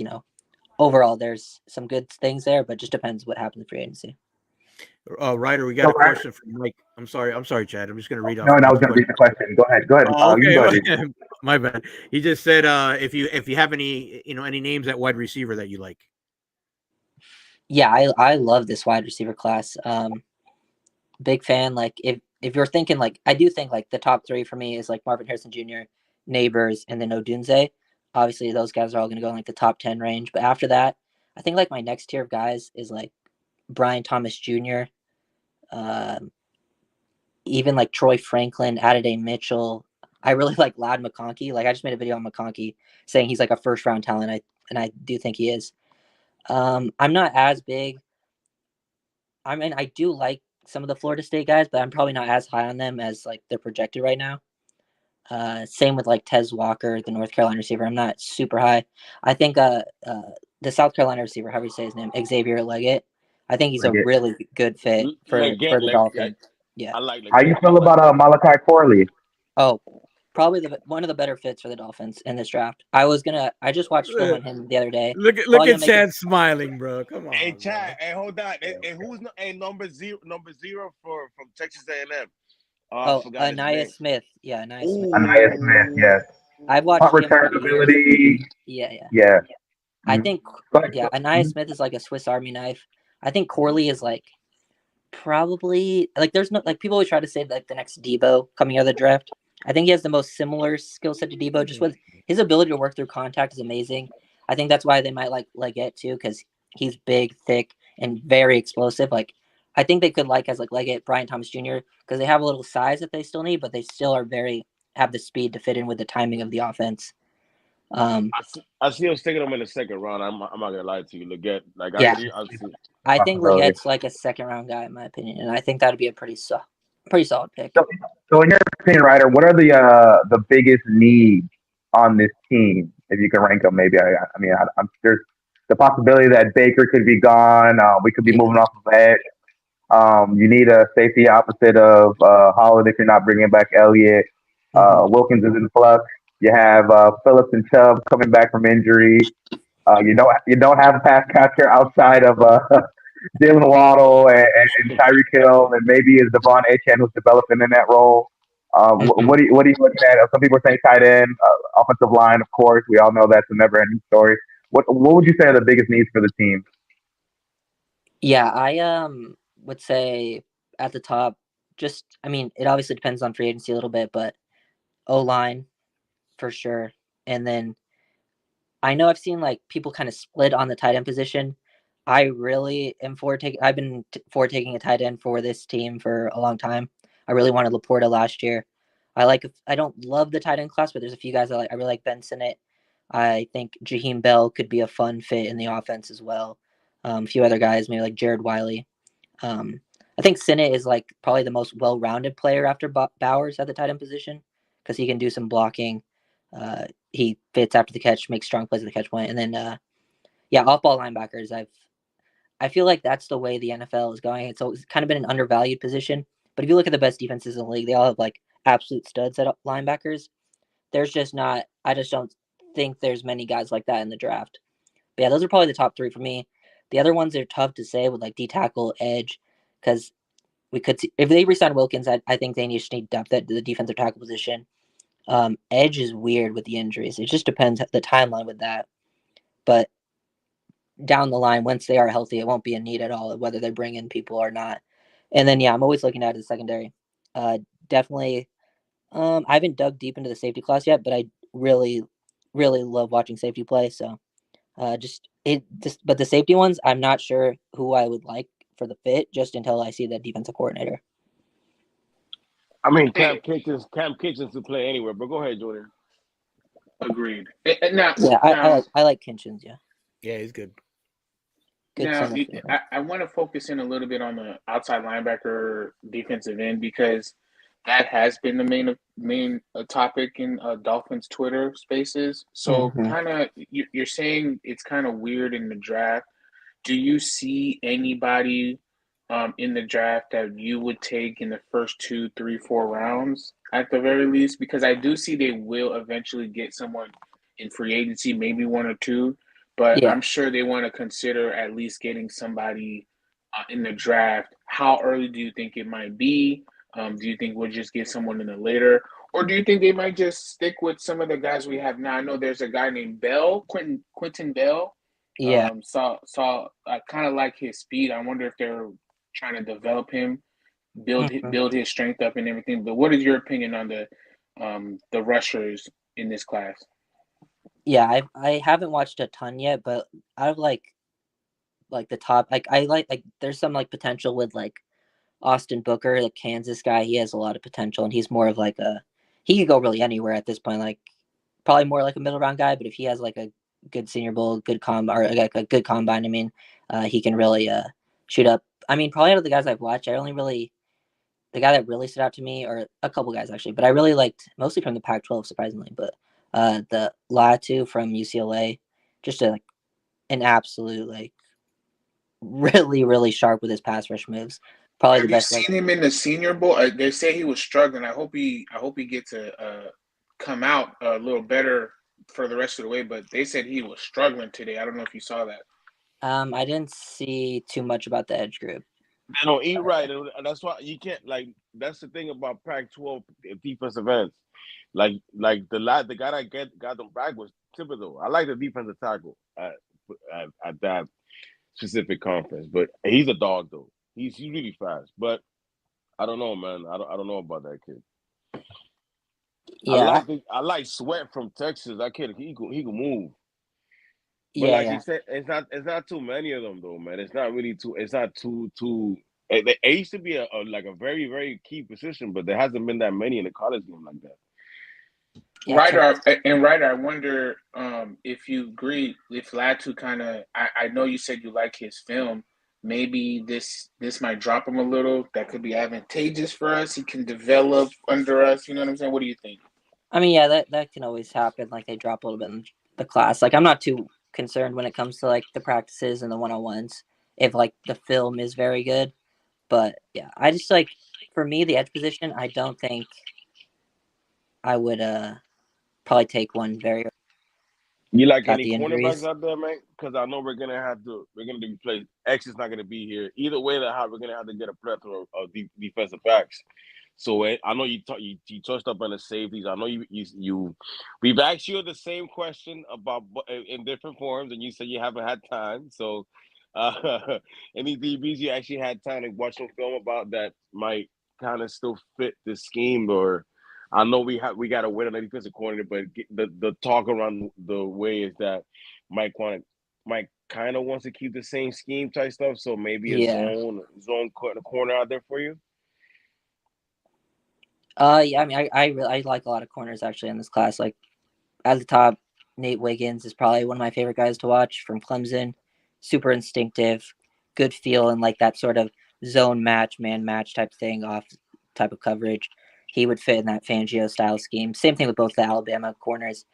overall there's some good things there, but just depends what happens in free agency. Ryder, we got a question from Mike. I'm sorry, Chad. I'm just going to read off. No, I was going to read the question. Go ahead. Oh, okay. My bad. He just said if you have any any names at wide receiver that you like. Yeah, I love this wide receiver class. Big fan. If you're thinking I do think the top 3 for me is Marvin Harrison Jr., Neighbors, and then Odunze. Obviously, those guys are all going to go in the top 10 range. But after that, I think my next tier of guys is Brian Thomas Jr., even Troy Franklin, Adonai Mitchell. I really like Ladd McConkey. I just made a video on McConkey saying he's a first round talent, and I do think he is. I'm not as big. I mean, I do like some of the Florida State guys, but I'm probably not as high on them as they're projected right now. Same with Tez Walker, the North Carolina receiver. I'm not super high. I think the South Carolina receiver, however you say his name, Xavier Leggett. I think he's a really good fit for the Dolphins. Yeah. I like. How you feel about Malachi Corley? Oh, probably one of the better fits for the Dolphins in this draft. I just watched film on him the other day. Look at Chad smiling, bro. Come on. Hey, Chad. Hey, hold on. Hey, who's number zero from Texas A&M? Anaya Smith. Yeah, Anaya Smith. Anaya Smith. Yes. I've watched punt return ability. Yeah. Yeah. I think Anaya Smith is a Swiss Army knife. I think Corley is like probably like there's no like people always try to say like the next Debo coming out of the draft. I think he has the most similar skill set to Debo, just with his ability to work through contact is amazing. I think that's why they might like Leggett too, because he's big, thick, and very explosive. Like I think they could like as like Leggett, Brian Thomas Jr. because they have a little size that they still need, but they still are very have the speed to fit in with the timing of the offense. I see him sticking him in the second round. I'm not gonna lie to you. Leggett, like Yeah. I see. I think Possibility. Leggett's like a second round guy in my opinion, and I think that'd be a pretty solid pick. So in your opinion, Ryder, what are the biggest needs on this team? If you can rank them, maybe. I'm there's the possibility that Baker could be gone. We could be moving off of edge. You need a safety opposite of Holland if you're not bringing back Elliott. Wilkins is in flux. You have Phillips and Chubb coming back from injury. You don't have a pass catcher outside of Jalen Waddle and Tyreek Hill, and maybe is Devon Achane who's developing in that role. What are you looking at? Some people are saying tight end, offensive line, of course. We all know that's a never-ending story. What would you say are the biggest needs for the team? Yeah, I would say at the top, it obviously depends on free agency a little bit, but O-line for sure. And then I know I've seen like people kind of split on the tight end position. I really am I've been for taking a tight end for this team for a long time. I really wanted Laporta last year. I don't love the tight end class, but there's a few guys I like. I really like Ben Sinnott. I think Jaheim Bell could be a fun fit in the offense as well. A few other guys, maybe like Jared Wiley. I think Sinnott is like probably the most well-rounded player after Bowers at the tight end position because he can do some blocking. He fits after the catch, makes strong plays at the catch point, and then off-ball linebackers. I feel like that's the way the NFL is going. It's kind of been an undervalued position. But if you look at the best defenses in the league, they all have like absolute studs at linebackers. There's just not. I just don't think there's many guys like that in the draft. But yeah, those are probably the top three for me. The other ones are tough to say with like D tackle, edge, because we could see if they resign Wilkins. I think they just need depth at the defensive tackle position. Edge is weird with the injuries. It just depends the timeline with that. But down the line, once they are healthy, it won't be a need at all, whether they bring in people or not. And then, I'm always looking at the secondary. Definitely, I haven't dug deep into the safety class yet, but I really, really love watching safety play. So, but the safety ones, I'm not sure who I would like for the fit just until I see the defensive coordinator. I mean, Cam Kitchens to play anywhere, but go ahead, Jordan. Agreed. I like Kitchens. Yeah, he's good. Now, I want to focus in a little bit on the outside linebacker defensive end because that has been the main topic in Dolphins Twitter spaces. So kind of you're saying it's kind of weird in the draft. Do you see anybody in the draft that you would take in the first 2, 3, 4 rounds at the very least? Because I do see they will eventually get someone in free agency, maybe 1 or 2. But I'm sure they want to consider at least getting somebody in the draft. How early do you think it might be? Do you think we'll just get someone in the later? Or do you think they might just stick with some of the guys we have now? I know there's a guy named Quentin Bell. Yeah. So I kind of like his speed. I wonder if they're trying to develop him, build his strength up and everything. But what is your opinion on the rushers in this class? Yeah, I haven't watched a ton yet, but I've like the top I like there's some like potential with like Austin Booker, the Kansas guy. He has a lot of potential and he's more of like he could go really anywhere at this point, like probably more like a middle round guy, but if he has like a good Senior Bowl, good a good combine, he can really shoot up. Probably out of the guys I've watched, the guy that really stood out to me, or a couple guys actually, but I really liked mostly from the Pac-12 surprisingly, but the Latu from UCLA, just an absolute really, really sharp with his pass rush moves. Probably Have the best. You seen him in the Senior Bowl? They say he was struggling. I hope he gets to come out a little better for the rest of the way. But they said he was struggling today. I don't know if you saw that. I didn't see too much about the edge group. They don't eat right, and that's why you can't That's the thing about Pac-12 defensive ends. The guy that got them back was Thibodeau. I like the defensive tackle at that. specific conference. But he's a dog though. He's really fast. But I don't know, man. I don't know about that kid. Yeah, I like Sweat from Texas. That kid, he can move. But yeah, like yeah. you said, it's not too many of them though, man. It's not really too. It's not too. It used to be a very very key position, but there hasn't been that many in the college game like that. Yeah, Ryder, I wonder if you agree if Latu kind of. I know you said you like his film. Maybe this might drop him a little. That could be advantageous for us. He can develop under us. You know what I'm saying? What do you think? I mean, yeah, that can always happen. Like they drop a little bit in the class. Like I'm not too concerned when it comes to like the practices and the 1-on-1s if like the film is very good. But yeah, I just like for me the edge position. I don't think I would probably take one very. You like Got any the injuries. cornerbacks out there, man? Because I know we're gonna be played. X is not gonna be here either way. We're gonna have to get a plethora of defensive backs. So I know you touched up on the safeties. I know we've asked you the same question about in different forms, and you said you haven't had time. So any DBs you actually had time to watch some film about that might kind of still fit the scheme, or I know we got to win on the defensive coordinator, but the talk around the way is that Mike kind of wants to keep the same scheme type stuff. So maybe a zone corner out there for you. Yeah, I mean, I like a lot of corners actually in this class. Like at the top, Nate Wiggins is probably one of my favorite guys to watch from Clemson. Super instinctive, good feel, and like that sort of zone match, man match type thing off type of coverage. He would fit in that Fangio style scheme. Same thing with both the Alabama corners,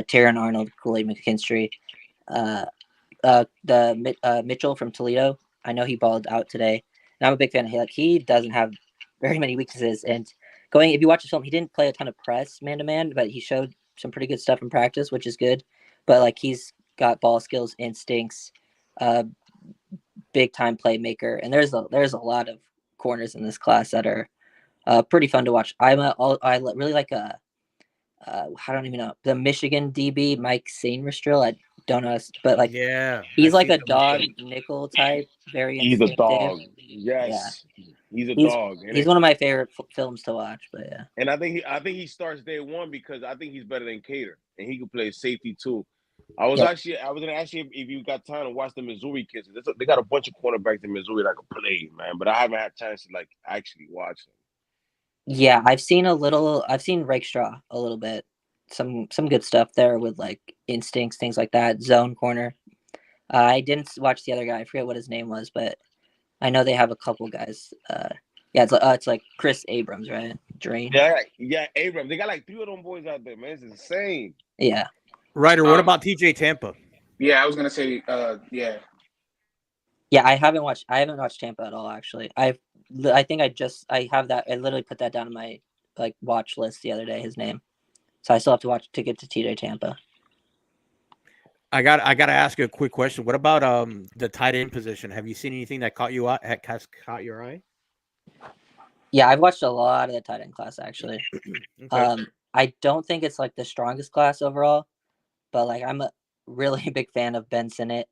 Terran Arnold, Kool-Aid McKinstry, Mitchell from Toledo. I know he balled out today, and I'm a big fan of him. Like he doesn't have very many weaknesses, and if you watch the film, he didn't play a ton of press man to man, but he showed some pretty good stuff in practice, which is good. But like he's got ball skills, instincts, big time playmaker, and there's a lot of corners in this class that are pretty fun to watch. I really like I don't even know the Michigan DB Mike Sainristrel. I don't know, but like he's like a dog nickel type, very instinctive. He's a dog. Yes, yeah. He's a dog. He's one of my favorite films to watch. But yeah, and I think he starts day one because I think he's better than Cater, and he can play safety too. I was gonna ask you if you got time to watch the Missouri kids. They got a bunch of cornerbacks in Missouri that can play, man. But I haven't had a chance to like actually watch them. Yeah, I've seen Rakestraw a little bit. Some good stuff there with like instincts, things like that. Zone corner. I didn't watch the other guy. I forget what his name was, but I know they have a couple guys. It's like Chris Abrams, right? Drain. Yeah, Abrams. They got like 3 of them boys out there, man. It's insane. Yeah. Ryder, what about TJ Tampa? Yeah, I was gonna say, yeah. Yeah, I haven't watched Tampa at all. Actually, I think I have that. I literally put that down in my like watch list the other day. His name, so I still have to watch to get to TJ Tampa. I got to ask you a quick question. What about the tight end position? Have you seen anything that caught your eye? Yeah, I've watched a lot of the tight end class actually. Okay. I don't think it's like the strongest class overall, but like I'm a really big fan of Ben Sinnott,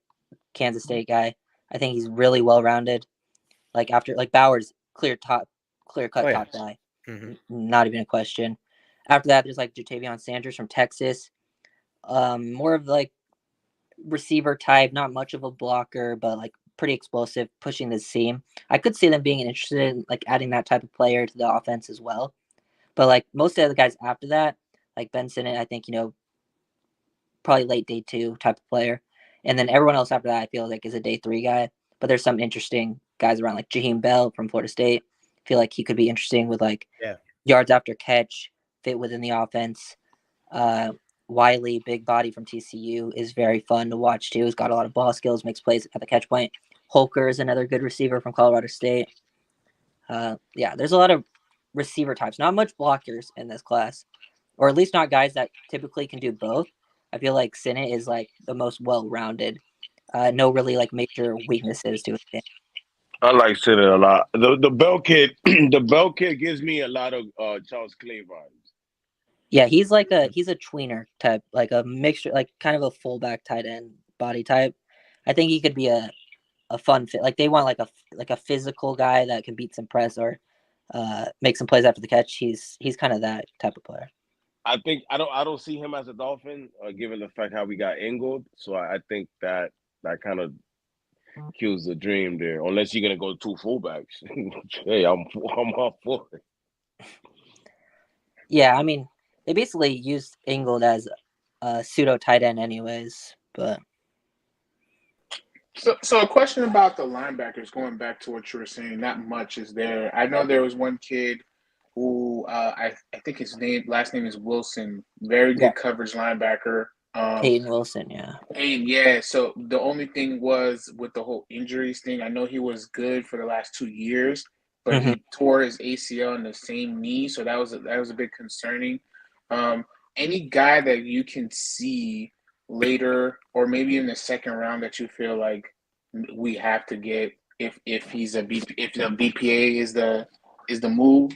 Kansas State guy. I think he's really well rounded. Like after like Bowers, clear cut top guy, not even a question. After that, there's like Jatavion Sanders from Texas, more of like receiver type, not much of a blocker, but like pretty explosive, pushing the seam. I could see them being interested in like adding that type of player to the offense as well. But like most of the guys after that, like Ben Sinnott, I think probably late day 2 type of player. And then everyone else after that, I feel like is a day 3 guy. But there's some interesting guys around, like Jaheim Bell from Florida State. I feel like he could be interesting with like yards after catch, fit within the offense. Wiley, big body from TCU, is very fun to watch too. He's got a lot of ball skills, makes plays at the catch point. Holker is another good receiver from Colorado State. There's a lot of receiver types. Not much blockers in this class, or at least not guys that typically can do both. I feel like Sinnott is like the most well-rounded. No really like major weaknesses to it. I like Sinnott a lot. The Bell kid, the Bell kid gives me a lot of Charles Clay vibes. Yeah, he's a tweener type, like a mixture, like kind of a fullback tight end body type. I think he could be a a fun fit. Like they want like a physical guy that can beat some press or make some plays after the catch. He's kind of that type of player. I think I don't see him as a Dolphin, given the fact how we got Ingold. So I think that kind of kills the dream there. Unless you're gonna go 2 fullbacks. Hey, I'm all for it. Yeah, I mean, they basically used Ingold as a pseudo tight end, anyways. But So a question about the linebackers. Going back to what you were saying, not much is there. I know there was one kid who I think his last name is Wilson. Very good coverage linebacker. Peyton Wilson, yeah. Yeah. So the only thing was with the whole injuries thing. I know he was good for the last 2 years, but he tore his ACL in the same knee, so that was a bit concerning. Any guy that you can see later, or maybe in the second round, that you feel like we have to get if he's if the BPA is the move.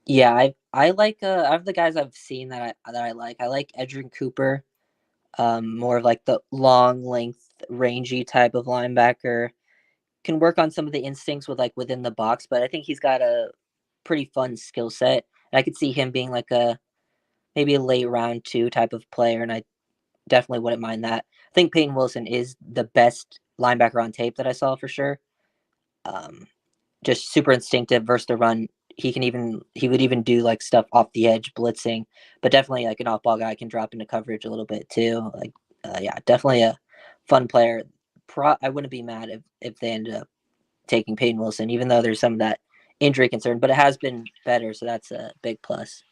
Yeah, I like I have the guys I've seen that I like. I like Edgerrin Cooper, more of like the long length, rangy type of linebacker. Can work on some of the instincts with like within the box, but I think he's got a pretty fun skill set. And I could see him being like maybe a late round 2 type of player, and I definitely wouldn't mind that. I think Peyton Wilson is the best linebacker on tape that I saw for sure. Just super instinctive versus the run. He would even do like stuff off the edge, blitzing, but definitely like an off ball guy can drop into coverage a little bit too. Like, yeah, definitely a fun player. I wouldn't be mad if they ended up taking Peyton Wilson, even though there's some of that injury concern, but it has been better, so that's a big plus.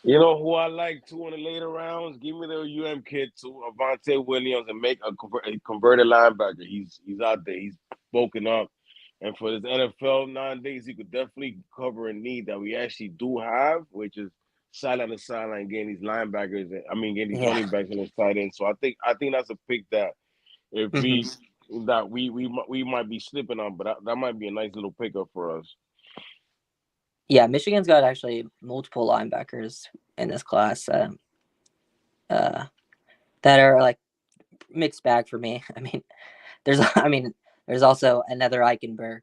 You know who I like too in the later rounds? Give me the UM kid too, Avante Williams, and make a converted linebacker. He's out there. He's bulking up. And for this NFL nowadays, he could definitely cover a need that we actually do have, which is sideline to sideline, getting these linebackers. Getting these running backs in this tight end. So I think that's a pick that if we might be slipping on, but that might be a nice little pickup for us. Yeah, Michigan's got actually multiple linebackers in this class that are like mixed bag for me. There's also another Eichenberg,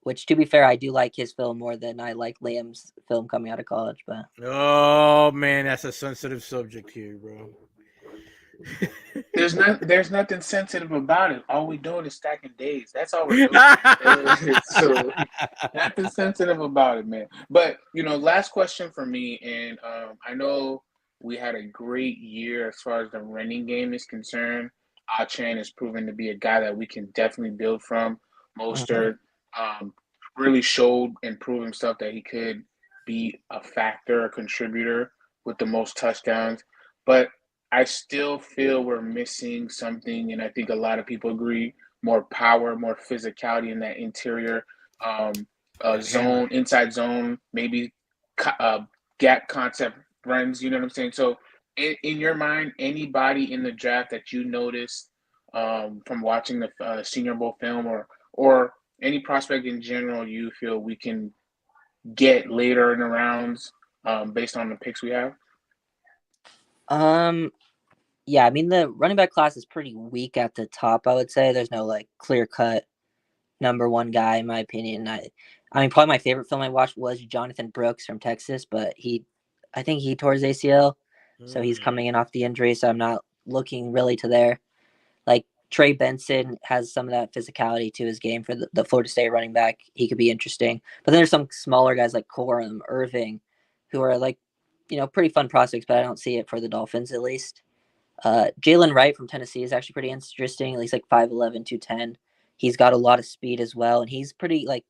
which, to be fair, I do like his film more than I like Liam's film coming out of college. But oh man, that's a sensitive subject here, bro. There's nothing sensitive about it. All we doing is stacking days. That's all we're doing. So nothing sensitive about it, man. But last question for me, and I know we had a great year as far as the running game is concerned. Achane has proven to be a guy that we can definitely build from. Mostert really showed and proved himself that he could be a factor, a contributor with the most touchdowns. But I still feel we're missing something, and I think a lot of people agree, more power, more physicality in that interior zone, inside zone, maybe gap concept runs, you know what I'm saying? So in your mind, anybody in the draft that you noticed from watching the Senior Bowl film or any prospect in general you feel we can get later in the rounds based on the picks we have? Yeah, the running back class is pretty weak at the top, I would say. There's no like clear-cut number one guy, in my opinion. Probably my favorite film I watched was Jonathan Brooks from Texas, but I think he tore his ACL, so he's coming in off the injury, so I'm not looking really to there. Like Trey Benson has some of that physicality to his game for the Florida State running back. He could be interesting. But then there's some smaller guys like Corum, Irving, who are like, pretty fun prospects, but I don't see it for the Dolphins at least. Jalen Wright from Tennessee is actually pretty interesting. At least like 5'11", 210. He's got a lot of speed as well, and he's pretty like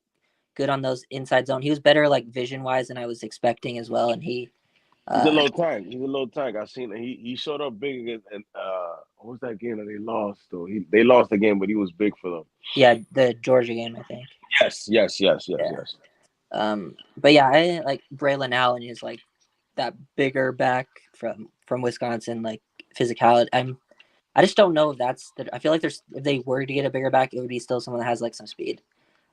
good on those inside zone. He was better like vision wise than I was expecting as well, and he's a low tank. He's a low tank. I seen it. He showed up big against. And what was that game that they lost? Though they lost the game, but he was big for them. Yeah, the Georgia game, I think. Yes. But yeah, I like Braylon Allen is like that bigger back from Wisconsin, like physicality. I just don't know if I feel like if they were to get a bigger back, it would be still someone that has like some speed.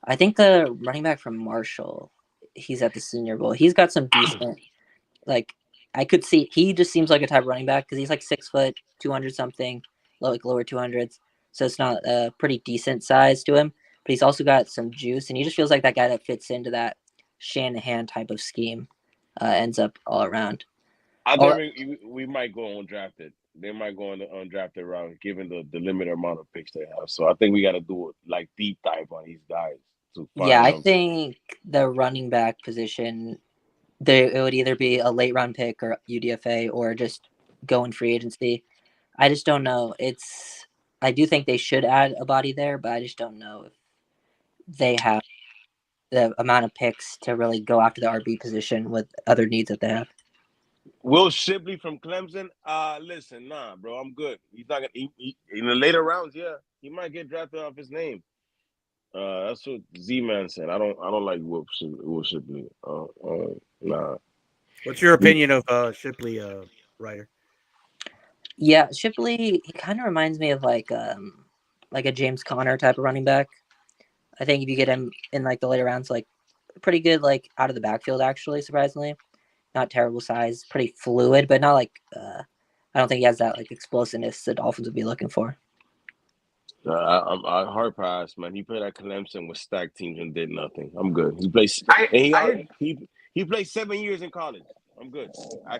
I think the running back from Marshall, he's at the Senior Bowl. He's got some decent, like I could see. He just seems like a type of running back because he's like 6 foot, 200 something. like lower 200s. So it's not a pretty decent size to him, but he's also got some juice, and he just feels like that guy that fits into that Shanahan type of scheme. Ends up all around. I think we might go undrafted. They might go on the undrafted route, given the limited amount of picks they have. So I think we got to do it like deep dive on these guys. Yeah, I think the running back position, it would either be a late round pick or UDFA or just go in free agency. I just don't know. I do think they should add a body there, but I just don't know if they have the amount of picks to really go after the RB position with other needs that they have. Will Shipley from Clemson? Listen, nah, bro, I'm good. He's not gonna. In the later rounds, yeah, he might get drafted off his name. That's what Z-Man said. I don't like Will Shipley. Nah. What's your opinion of Shipley, Ryder? Yeah, Shipley, he kind of reminds me of like a James Conner type of running back. I think if you get him in like the later rounds, like pretty good, like out of the backfield, actually, surprisingly. Not terrible size, pretty fluid, but not like I don't think he has that like explosiveness the Dolphins would be looking for. I hard pass, man. He played at Clemson with stacked teams and did nothing. I'm good. He plays. He played 7 years in college. I'm good.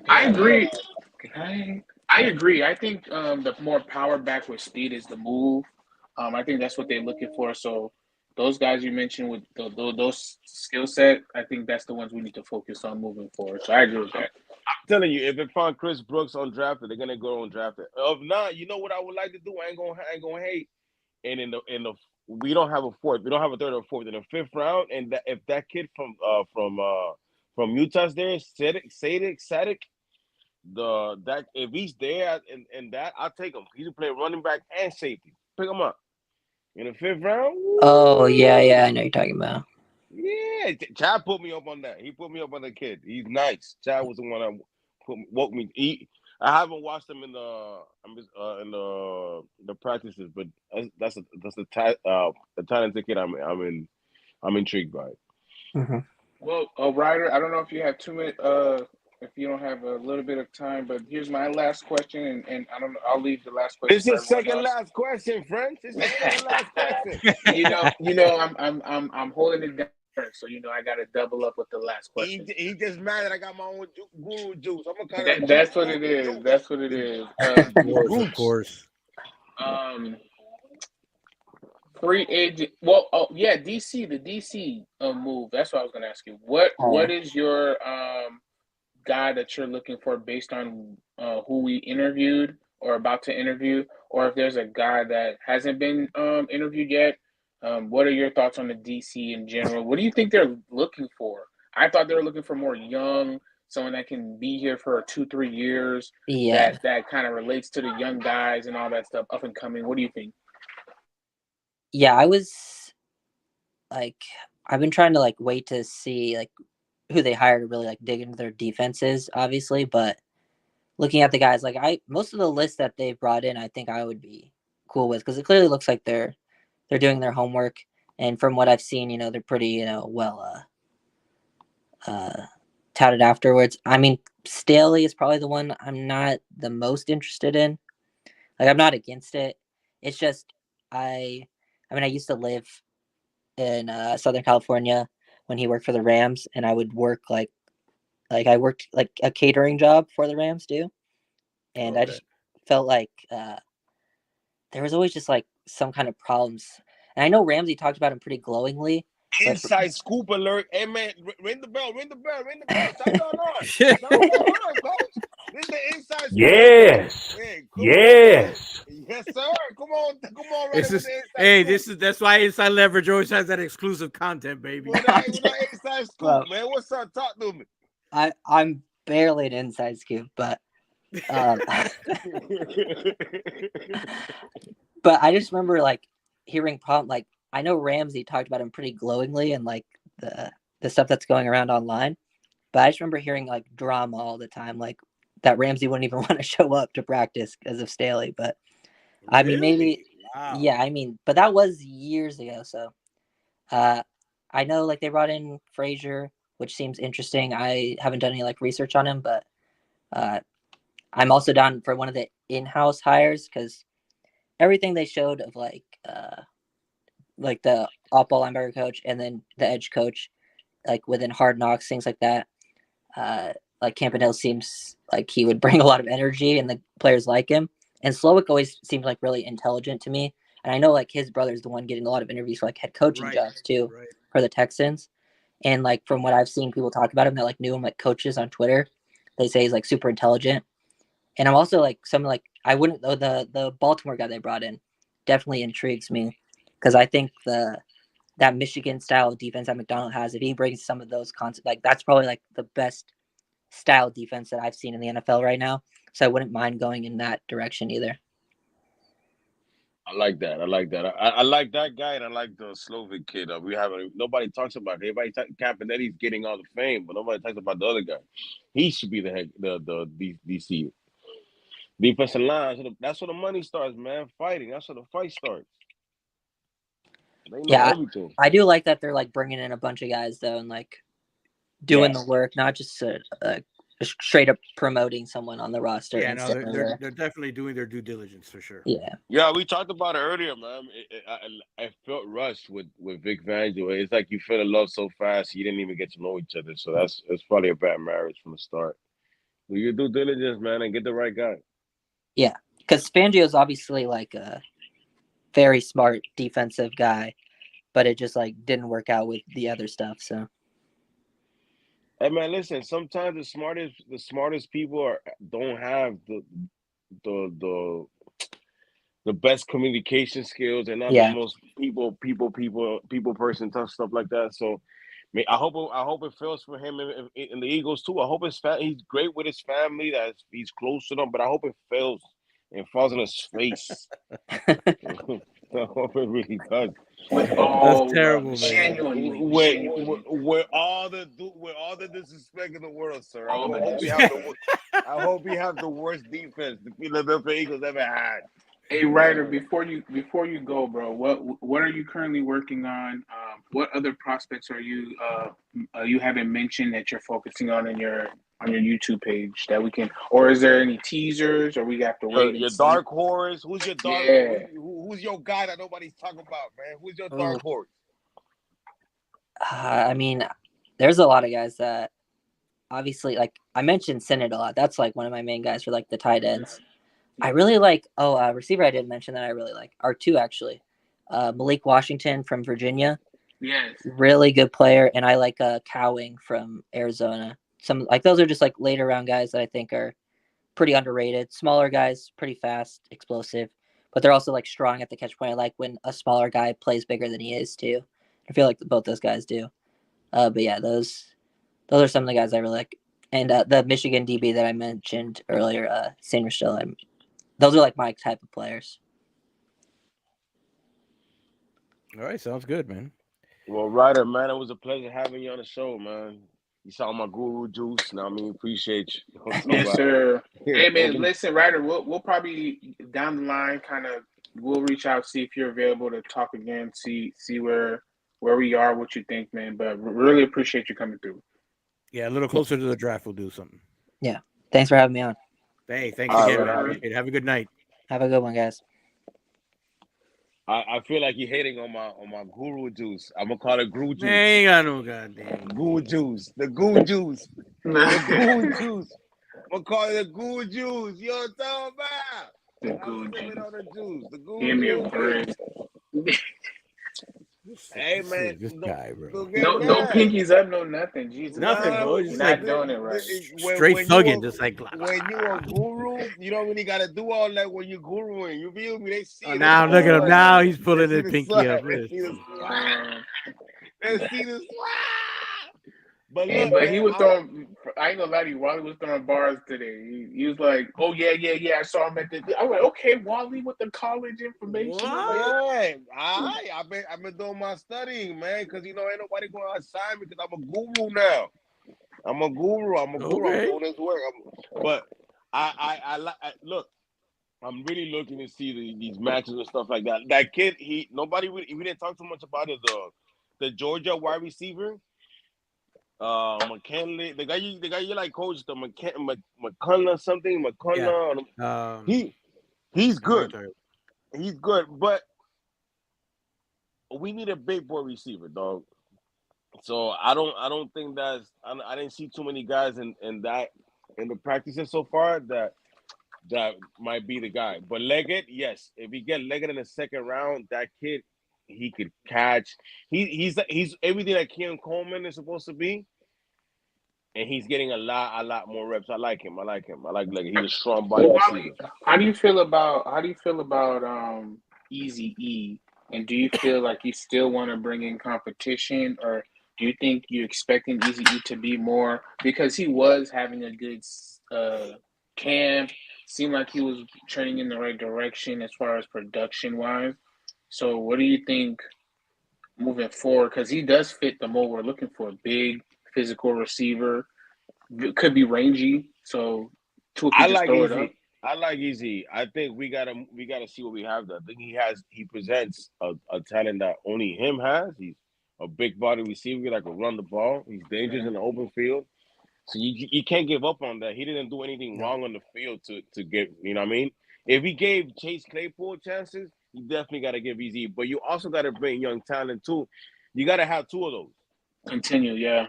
I agree. I agree. I think the more power back with speed is the move. I think that's what they're looking for. So those guys you mentioned with those skill set, I think that's the ones we need to focus on moving forward. So I agree with that. I'm telling you, if they find Chris Brooks undrafted, they're gonna go undrafted. If not, you know what I would like to do? I ain't gonna hate. And in the we don't have a fourth. We don't have a third or fourth in the fifth round. And if that kid from Utah's there, Sadik, if he's there and that, I'll take him. He can play running back and safety. Pick him up in the fifth round. Oh yeah, I know you're talking about. Yeah, Chad put me up on that. He put me up on the kid. He's nice. Chad was the one that woke me. I haven't watched him in the practices, but that's the talented kid. I'm intrigued by it. Mm-hmm. Well, Ryder, I don't know if you have 2 minutes. If you don't have a little bit of time, but here's my last question, and I don't know. I'll leave the last question. It's your second last question, French. It's your second last question. you know, I'm holding it down. So I got to double up with the last question. He just mad that I got my own guru juice. I'm gonna cut That's what it is. That's what it is. Of course. Free agent. Well, yeah, DC. The DC move. That's what I was gonna ask you. What is your guy that you're looking for based on who we interviewed or about to interview, or if there's a guy that hasn't been interviewed yet? What are your thoughts on the DC in general? What do you think they're looking for? I thought they were looking for more young, someone that can be here for 2-3 years. Yeah, that kind of relates to the young guys and all that stuff, up and coming. What do you think? Yeah, I was like, I've been trying to like wait to see like who they hire to really like dig into their defenses, obviously. But looking at the guys, like most of the list that they've brought in, I think I would be cool with because it clearly looks like they're doing their homework, and from what I've seen, they're pretty, well touted afterwards. I mean, Staley is probably the one I'm not the most interested in. Like, I'm not against it. It's just I used to live in Southern California when he worked for the Rams, and I would work like I worked like a catering job for the Rams too, and I just felt like there was always just like some kind of problems. And I know Ramsey talked about him pretty glowingly. Inside scoop alert. Hey, man, ring the bell. Turn on, coach. This is the inside scoop. Yes. Hey, yes. Yes, sir. Come on. That's why Inside Leverage always has that exclusive content, baby. Well, that inside scoop, man. What's up? Talk to me. I'm barely an inside scoop, but but I just remember like hearing like I know Ramsey talked about him pretty glowingly and like the stuff that's going around online, but I just remember hearing like drama all the time, like that Ramsey wouldn't even want to show up to practice because of Staley. But I mean, maybe, yeah, I mean, but that was years ago. So I know like they brought in Frazier, which seems interesting. I haven't done any like research on him, but I'm also down for one of the in-house hires because everything they showed of like the off-ball linebacker coach and then the edge coach, like within Hard Knocks, things like that. Like Campanile seems like he would bring a lot of energy, and the players like him. And Slowick always seems like really intelligent to me. And I know like his brother's the one getting a lot of interviews for like head coaching jobs too for the Texans. And like from what I've seen people talk about him that like knew him like coaches on Twitter, they say he's like super intelligent. And I'm also like I wouldn't know the Baltimore guy they brought in definitely intrigues me because I think that Michigan style defense that McDonald has, if he brings some of those concepts, like that's probably like the best style defense that I've seen in the NFL right now. So I wouldn't mind going in that direction either. I like that. I like that guy, and I like the Slovic kid. Nobody talks about it. Everybody Campanelli's getting all the fame, but nobody talks about the other guy. He should be the DC defensive line. That's where the money starts, man. Fighting. That's where the fight starts. They know everything. I do like that they're like bringing in a bunch of guys though, and like doing the work, not just straight up promoting someone on the roster. Yeah, no, they're definitely doing their due diligence for sure. Yeah, we talked about it earlier, man. I felt rushed with Vic Fangio. It's like you fell in love so fast you didn't even get to know each other. So that's probably a bad marriage from the start. Do your due diligence, man, and get the right guy. Yeah, because Fangio is obviously like a very smart defensive guy, but it just like didn't work out with the other stuff. So. Hey man, listen. Sometimes the smartest people don't have the best communication skills, and not the most people person stuff like that. So, I hope it fails for him in the Eagles too. I hope he's great with his family, that he's close to them, but I hope it fails and falls in his face. I hope it really does. That's terrible, man. With all the disrespect in the world, sir. I hope we have the worst defense the Philadelphia Eagles ever had. Hey, Ryder, before you go, bro, what are you currently working on? What other prospects are you haven't mentioned that you're focusing on your YouTube page that we can, or is there any teasers, or we have to wait? Your dark horse. Who's your dark? Yeah. Who's your guy that nobody's talking about, man? Who's your dark horse? I mean, there's a lot of guys that obviously, like I mentioned Sinnott a lot. That's like one of my main guys for like the tight ends. I really like receiver. I didn't mention that I really like are two actually. Malik Washington from Virginia. Yes. Really good player, and I like Cowing from Arizona. Some like those are just like later round guys that I think are pretty underrated. Smaller guys, pretty fast, explosive, but they're also like strong at the catch point. I like when a smaller guy plays bigger than he is too. I feel like both those guys do. But yeah, those are some of the guys I really like. And the Michigan DB that I mentioned earlier, St. Rochelle, those are like my type of players. All right, sounds good, man. Well, Ryder, man, it was a pleasure having you on the show, man. You saw my guru juice. Now, I mean, appreciate you. Yes, sir. Hey, man, listen, Ryder, we'll probably down the line we'll reach out, see if you're available to talk again, see where we are, what you think, man. But really appreciate you coming through. Yeah, a little closer to the draft, we'll do something. Yeah. Thanks for having me on. Hey, thanks again, man. Have a good night. Have a good one, guys. I feel like you're hating on my guru juice. I'm gonna call it guru juice. Man, ain't got no goddamn guru juice. The guru juice. The guru juice. I'm gonna call it the guru juice. You know what I'm talking about? The guru juice. The guru Give me a break. Hey man, this guy, bro. No pinkies up, no nothing. Jesus, nothing, bro. You're not doing it right. Straight thugging, just like when you a guru, you don't really gotta do all that when you're guruing. You feel me? They see. Now look at him. Now he's pulling his pinky up. Let's see the But he was throwing. I ain't gonna lie to you. Wally was throwing bars today. He was like, "Oh yeah. I saw him at the." I was like, "Okay, Wally with the college information." What? I've been doing my studying, man, because ain't nobody going to assign me because I'm a guru now. I'm a guru. Okay. I'm doing this work. But I look. I'm really looking to see these matches and stuff like that. That kid, we didn't talk too much about it. The Georgia wide receiver. McKinley, the guy you like coach, the McCullough something, McCullough. Yeah. He's good. He's good, but we need a big boy receiver, dog. So I don't think I didn't see too many guys in the practices so far that might be the guy. But Leggett, yes, if we get Leggett in the second round, that kid, he could catch. He's everything that Keon Coleman is supposed to be, and he's getting a lot more reps. I like him. I like Leggett. He's a strong body receiver. How do you feel about Easy E? And do you feel like you still want to bring in competition, or do you think you're expecting Easy E to be more, because he was having a good camp, seemed like he was trending in the right direction as far as production wise. So what do you think moving forward? Because he does fit the mold we're looking for. Big, physical receiver, could be rangy. So I like Easy. I like Easy. I think we gotta see what we have there. I think he presents a talent that only him has. He's a big body receiver that can run the ball. He's dangerous in the open field. So you can't give up on that. He didn't do anything wrong on the field to get, you know what I mean? If he gave Chase Claypool chances, you definitely got to give Easy. But you also got to bring young talent too. You got to have two of those. Continue.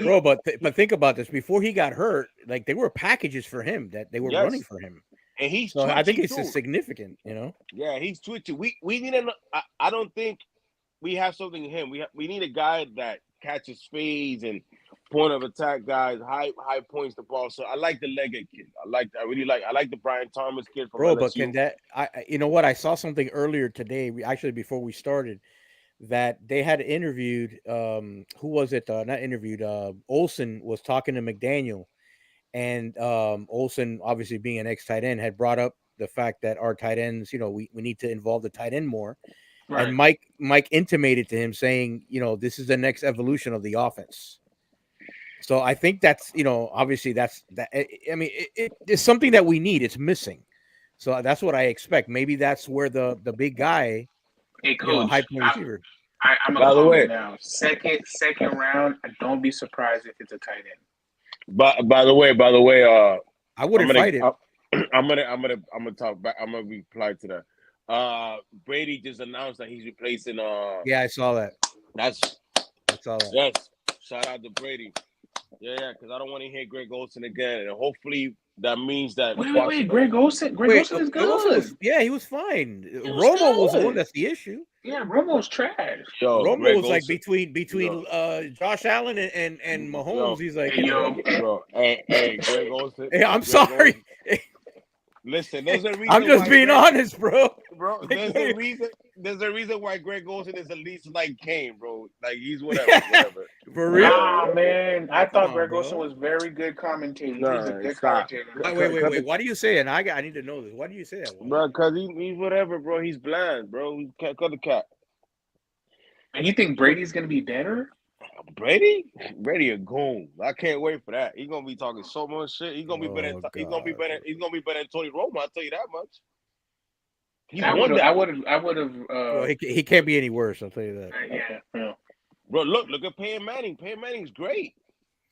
Bro, but think about this. Before he got hurt, like, they were packages for him that they were running for him. And he's so I think it's too. Significant, you know? Yeah, he's twitchy. We need I don't think we have something in him. We need a guy that catches fades and point of attack guys, high points the ball. So I like the Leggett kid. I like the Brian Thomas kid from Bro, LSU. but can that you know what? I saw something earlier today. Before we started, that they had interviewed who was it? Not interviewed. Olsen was talking to McDaniel, and Olsen, obviously being an ex-tight end, had brought up the fact that our tight ends, we need to involve the tight end more. Right. And Mike intimated to him saying, this is the next evolution of the offense. So I think that's, obviously that's that. I mean, it's something that we need. It's missing. So that's what I expect. Maybe that's where the big guy, hey, coach, high point receiver. I'm gonna comment now. Second round. Don't be surprised if it's a tight end. But by the way, I wouldn't fight it. I'm gonna talk back. I'm gonna reply to that. Brady just announced that he's replacing. Yeah, I saw that. I saw that. Yes, shout out to Brady. Yeah, because I don't want to hear Greg Olsen again, and hopefully that means that. Wait, Greg Olsen. Greg Olsen is good. He was fine. Romo was the one that's the issue. Yeah, Romo's trash. Romo Greg was like between Josh Allen and Mahomes. He's like, hey, Greg Olsen. Hey, I'm sorry. Listen, there's a reason. I'm just being honest, bro. Bro, there's a reason why Greg Olsen is the least like Kane, bro. Like, he's whatever. For real? Nah, man. I thought Greg Olsen was very good commentator. He's a good commentator. Wait. Why do you say it? I need to know this. Why do you say that? Bro, because he's whatever, bro. He's bland, bro. He can't cut the cat. And you think Brady's going to be better? Brady a goon. I can't wait for that. He's gonna be talking so much shit. He's gonna be better. He's gonna be better than Tony Romo. I'll tell you that much. I would have. He can't be any worse. I'll tell you that. Yeah. Bro, look at Peyton Manning. Peyton Manning's great.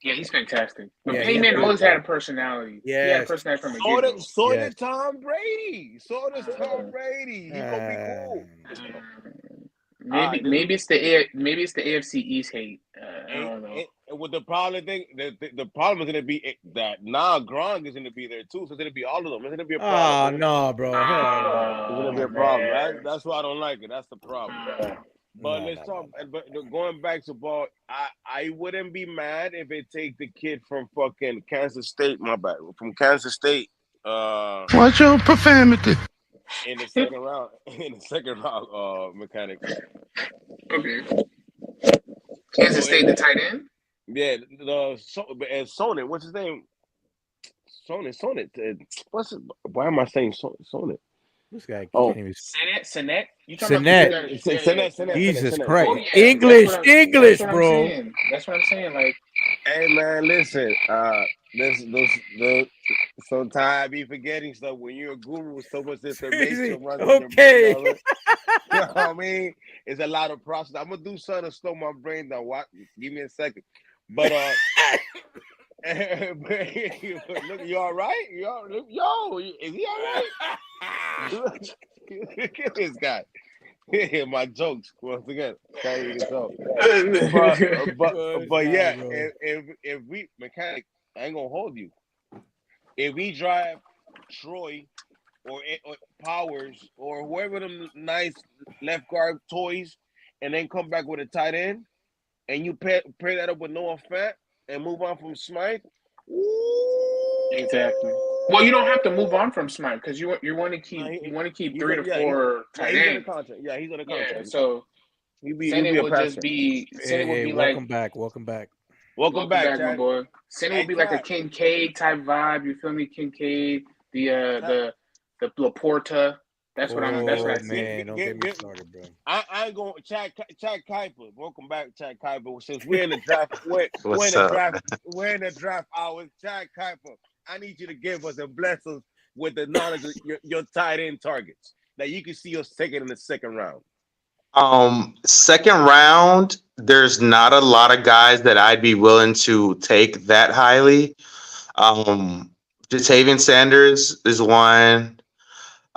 Yeah, he's fantastic. But Peyton Manning always had a personality. Yeah, he had a personality from a get-go. So did Tom Brady. So does Tom Brady. He's gonna be cool. Maybe it's the AFC East hate. I don't know. With the problem the problem is going to be that now Gronk is going to be there too, so it's going to be all of them. It's going to be a problem. Oh no, bro! It's going to be a problem. That's why I don't like it. That's the problem. But let's talk. But going back to ball, I wouldn't be mad if they take the kid from fucking Kansas State. My bad, from Kansas State. Watch your profanity. In the second round, mechanic. Okay. Kansas State, the tight end. Yeah, Sonnet. What's his name? Sonnet. Why am I saying Sonnet? This guy. Sinet. Sinet. Jesus Christ. Oh, yeah. English, bro. That's what I'm saying. Like, hey man, listen. Sometimes I be forgetting stuff when you're a guru with so much information. Okay. You know what I mean? It's a lot of process. I'm gonna do something to slow my brain down. Give me a second. But look, you all right? Yo, is he all right? at this guy. My jokes once again. Can't even joke. But yeah, if we mechanic, I ain't gonna hold you. If we drive Troy or Powers or whoever them nice left guard toys, and then come back with a tight end, and you pair that up with Noah Fant and move on from Smythe. Exactly. Well, you don't have to move on from Smythe because you want to keep 3 to 4 tight ends. Yeah, he's on the contract. Yeah, so Senate would just be welcome back, welcome back, my boy. Senate would be like a Kincaid type vibe. You feel me? Kincaid, the Laporta. That's what I'm. That's what I see. Don't get me started, bro. I ain't going. Chad Kuiper. Welcome back, Chad Kuiper. Since we're in the draft, we're in the draft hours. Chad Kuiper, I need you to give us and bless us with the knowledge of your tight end targets that you can see us taking in the second round. Second round, there's not a lot of guys that I'd be willing to take that highly. Jatavian Sanders is one.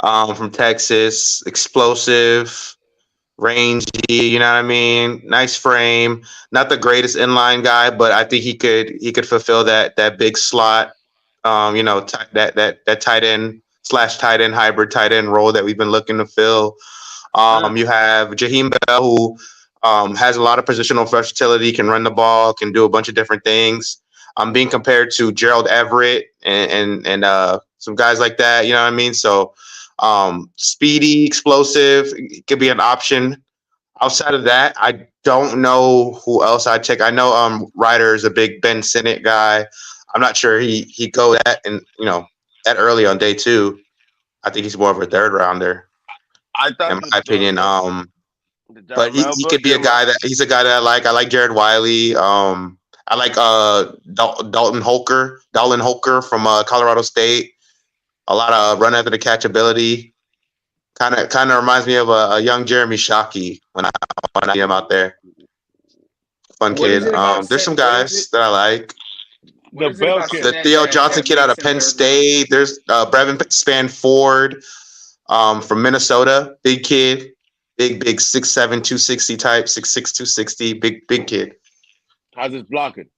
From Texas, explosive, rangy, you know what I mean? Nice frame. Not the greatest inline guy, but I think he could fulfill that big slot, that tight end / tight end hybrid tight end role that we've been looking to fill. You have Jaheim Bell, who has a lot of positional versatility, can run the ball, can do a bunch of different things. Being compared to Gerald Everett and some guys like that, you know what I mean? So speedy, explosive, could be an option. Outside of that, I don't know who else I'd take. I know Ryder is a big Ben Sinnott guy. I'm not sure he'd go that that early on day 2. I think he's more of a third rounder. In my opinion. But he could be a guy that I like. I like Jared Wiley. I like Dalton Holker from Colorado State. A lot of run after the catch ability. Kind of reminds me of a young Jeremy Shockey when I see him out there. Fun kid. There's some guys that I like. The Theo Johnson kid out of Penn State. There's Brevin Spanford from Minnesota. Big kid. Big 6'7", 260 type. 6'6", 260. Big kid. How's his blocking?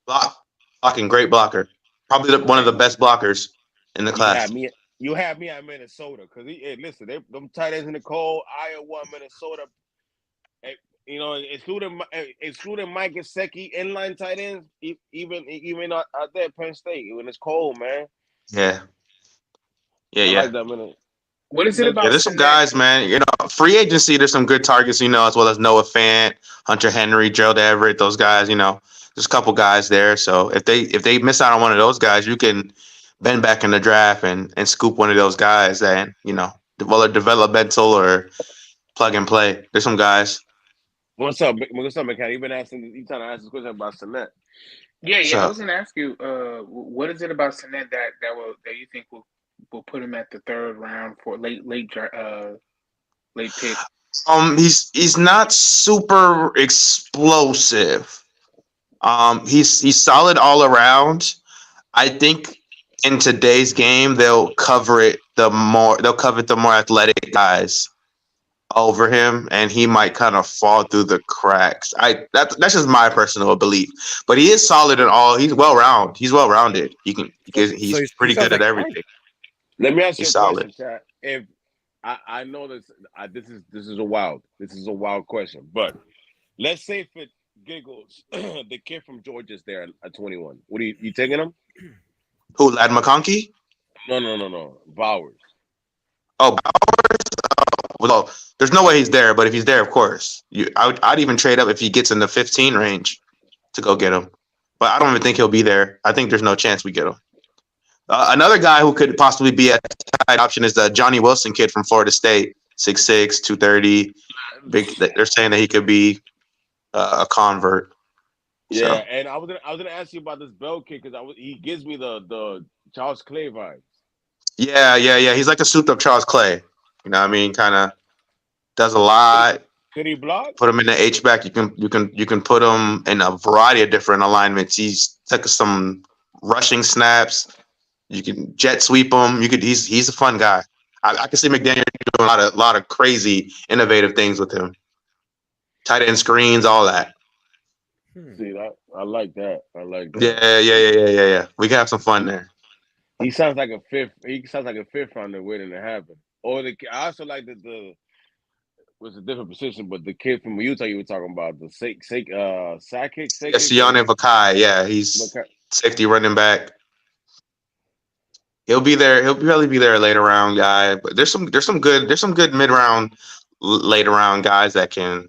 Blocking, great blocker. Probably one of the best blockers in the class. You have me at Minnesota because listen, them tight ends in the cold, Iowa, Minnesota. Excluding Mike Gesicki, inline tight ends, even out there at Penn State when it's cold, man. Yeah. Like that, what is it about? Yeah, there's some guys, man. Free agency. There's some good targets, as well as Noah Fant, Hunter Henry, Gerald Everett. Those guys, there's a couple guys there. So if they miss out on one of those guys, you can bend back in the draft and scoop one of those guys and developmental or plug and play. There's some guys. What's up, McCann? You trying to ask this question about Sinnett? Yeah. I was gonna ask you, what is it about Sinnett that you think will put him at the third round for late pick? He's not super explosive. He's solid all around. I think in today's game they'll cover the more athletic guys over him, and he might kind of fall through the cracks. That's just my personal belief. But he is solid in all. He's well-rounded. He's pretty good at everything. Let me ask you a question, Chad. If I know this is a wild question, but let's say for giggles, the kid from Georgia's there at 21. What are you taking him? Who, Ladd McConkey? No. Bowers. Oh, Bowers? Well, there's no way he's there, but if he's there, of course. I'd even trade up if he gets in the 15 range to go get him. But I don't even think he'll be there. I think there's no chance we get him. Another guy who could possibly be a tight option is the Johnny Wilson kid from Florida State, 6'6", 230. They're saying that he could be a convert. Yeah, so. And I was gonna ask you about this Bell kid because he gives me the Charles Clay vibes. Yeah. He's like a souped up Charles Clay. You know what I mean? Kind of does a lot. Could he block? Put him in the H-back. You can put him in a variety of different alignments. He's took some rushing snaps. You can jet sweep him. He's a fun guy. I can see McDaniel doing a lot of crazy, innovative things with him. Tight end screens, all that. See that? I like that. I like that. Yeah. We can have some fun there. He sounds like a fifth. He sounds like a fifth rounder waiting to happen. Or I also like that the was a different position, but the kid from Utah you were talking about, the sidekick. Yeah, Sione Vakai. Yeah, he's safety running back. He'll be there. He'll probably be there later round guy. But there's some good mid round, later round guys that can,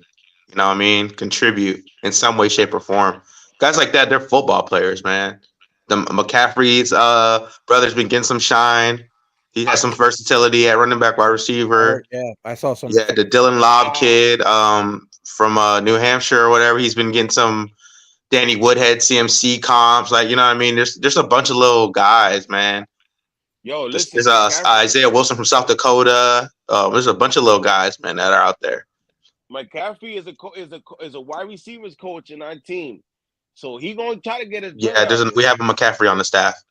contribute in some way, shape, or form. Guys like that, they're football players, man. The McCaffrey's brother's been getting some shine. He has some versatility at running back, wide receiver. Yeah, I saw some. Yeah, the Dylan Lobb kid from New Hampshire or whatever. He's been getting some Danny Woodhead CMC comps. Like, you know what I mean? There's a bunch of little guys, man. Yo, listen, there's Isaiah Wilson from South Dakota. There's a bunch of little guys, man, that are out there. McCaffrey is a wide receivers coach in our team, so he gonna try to get his. Yeah, we have a McCaffrey on the staff.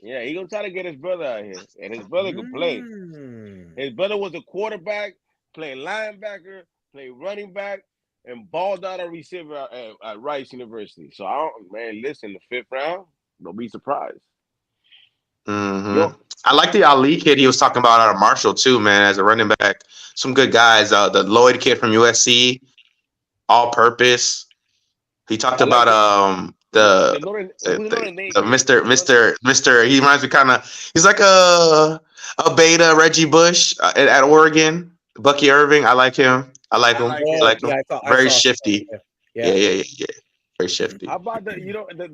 Yeah, he gonna try to get his brother out here, and his brother can play. His brother was a quarterback, played linebacker, played running back, and balled out a receiver at Rice University. So listen, the 5th round, don't be surprised. Mm-hmm. I like the Ali kid he was talking about out of Marshall too, man, as a running back. Some good guys. The Lloyd kid from USC, all purpose. He talked about the Mr. He reminds me kind of. He's like a beta Reggie Bush at Oregon. Bucky Irving. I like him. I like him. Very shifty. Yeah. Very shifty. How about that?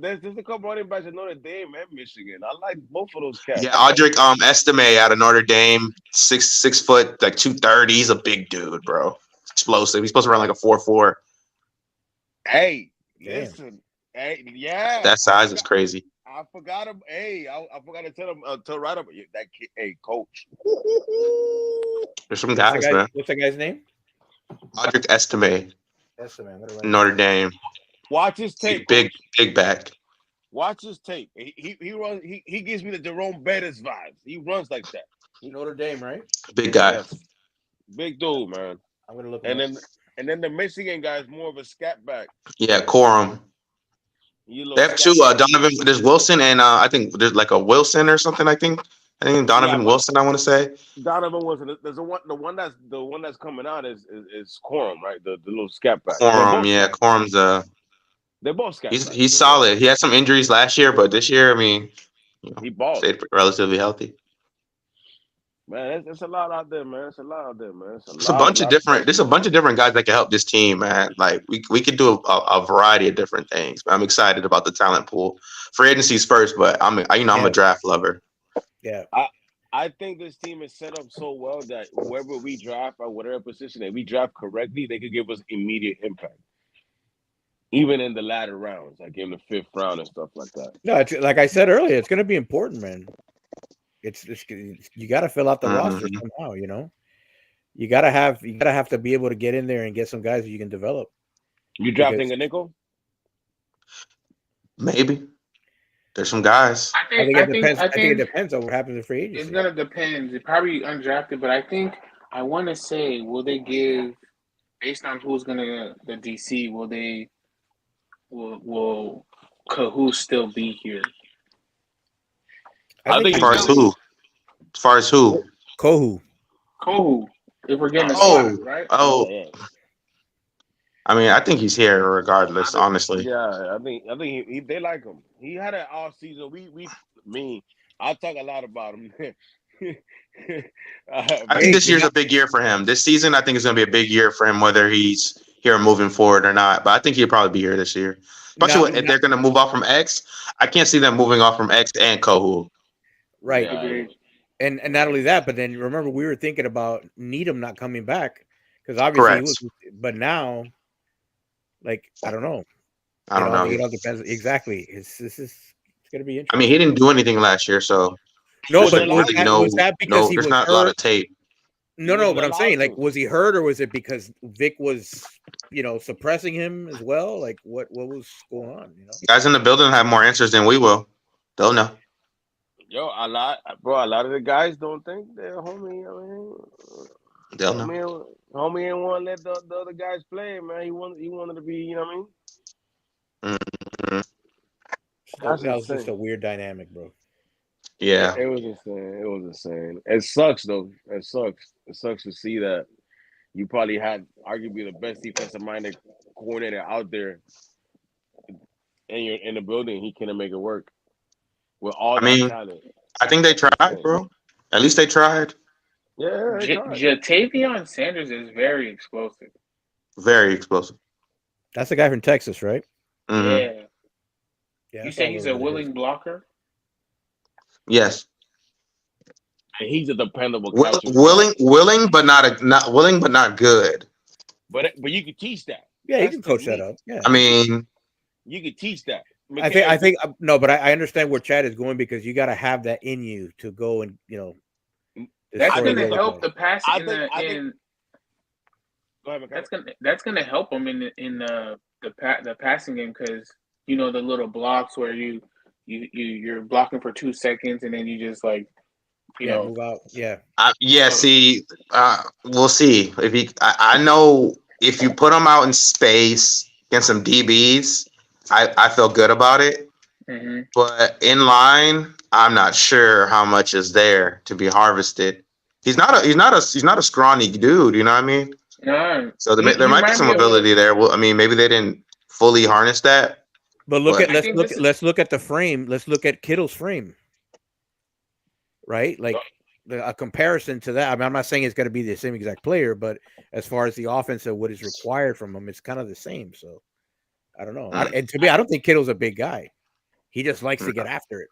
There's a couple running backs at Notre Dame and Michigan. I like both of those cats. Yeah, Audric Estime out of Notre Dame, 6 foot, like 230. He's a big dude, bro. Explosive. He's supposed to run like a 4.4. Hey, listen. Hey, yeah. That size is crazy. I forgot him. Hey, I forgot to tell him to write up that kid. Hey, coach. There's some guys, man. What's that guy's name? Audric Estime. Notre Dame. Watch his tape. Big back. Watch his tape. He runs. He gives me the Jerome Bettis vibes. He runs like that. Notre Dame, right? Big guy. Yes. Big dude, man. I'm gonna look. And then the Michigan guy is more of a scat back. Yeah, Corum. They have two. Donovan. There's Wilson, and I think there's like a Wilson or something. I think Donovan Wilson. I want to say Donovan Wilson. There's the one that's coming out is Corum, right? The little scat back. Corum. Yeah, Corum's They're both scat. He's solid. He had some injuries last year, but this year, he balled. Stayed relatively healthy. Man, it's a lot out there, man. There's a bunch of different guys that can help this team, man. Like we could do a variety of different things. I'm excited about the talent pool. Free agency's first, but I'm a draft lover. Yeah. I think this team is set up so well that whoever we draft or whatever position that we draft correctly, they could give us immediate impact. Even in the latter rounds, like in the 5th round and stuff like that. No, it's, like I said earlier, it's going to be important, man. It's you got to fill out the roster somehow. You got to have to be able to get in there and get some guys that you can develop. You drafting a nickel? Maybe. There's some guys. I think it depends on what happens in free agency. It's gonna depend. It's probably undrafted, but I want to say, will they give, based on who's gonna the DC? Will Kahu still be here? I think as far as who? Kohu. If we're getting a spot, right? I mean, I think he's here regardless, honestly. Yeah, I think they like him. He had an off season. I'll talk a lot about him. I think this year's a big year for him. This season, I think it's going to be a big year for him, whether he's here moving forward or not. But I think he'll probably be here this year. Especially if they're going to move off from X. I can't see them moving off from X and Kohu. Right. Yeah. And not only that, but then remember we were thinking about Needham not coming back because obviously but now, like, I don't know. It all depends. Exactly. It's going to be interesting. I mean, he didn't do anything last year, so. No, but was that because he was not hurt? A lot of tape. No, but I'm saying, like, was he hurt or was it because Vic was, suppressing him as well? Like, what was going on? Guys in the building have more answers than we will. They'll know. Yo, a lot of the guys don't think they're homie. I mean, They'll know. homie ain't want to let the other guys play, man. He wanted to be, you know what I mean? Mhm. That's That was just insane. a weird dynamic, bro. Yeah. It was insane. It sucks though. It sucks. It sucks to see that you probably had arguably the best defensive minded coordinator out there, and you're in the building. He couldn't make it work with all I that mean, talent. I think they tried, bro. At least they tried. Yeah, they tried. Jatavion Sanders is very explosive. Very explosive. That's the guy from Texas, right? Mhm. Yeah. You say he's a willing blocker? Yes. And he's a dependable Will, catcher. willing, but not willing, but not good. But you can teach that. Yeah, you That's can coach that technique. up. Yeah. I mean, You can teach that. I think no, but I understand where Chad is going because you got to have that in you to go and That's destroy going to the help other the pass I in think- I the think- in. Go ahead, McCall. That's going to help him in the passing game because the little blocks where you're blocking for 2 seconds and then you just move out. Yeah. See, we'll see if he. I know if you put him out in space against some DBs, I feel good about it. Mhm. But in line, I'm not sure how much is there to be harvested. He's not a scrawny dude. You know what I mean? No. So there might be some ability there. Well, I mean, maybe they didn't fully harness that. But let's look at the frame. Let's look at Kittle's frame. Right? Like a comparison to that. I mean, I'm not saying it's going to be the same exact player, but as far as the offense and what is required from him, it's kind of the same. So I don't know. And to me, I don't think Kittle's a big guy. He just likes to get after it.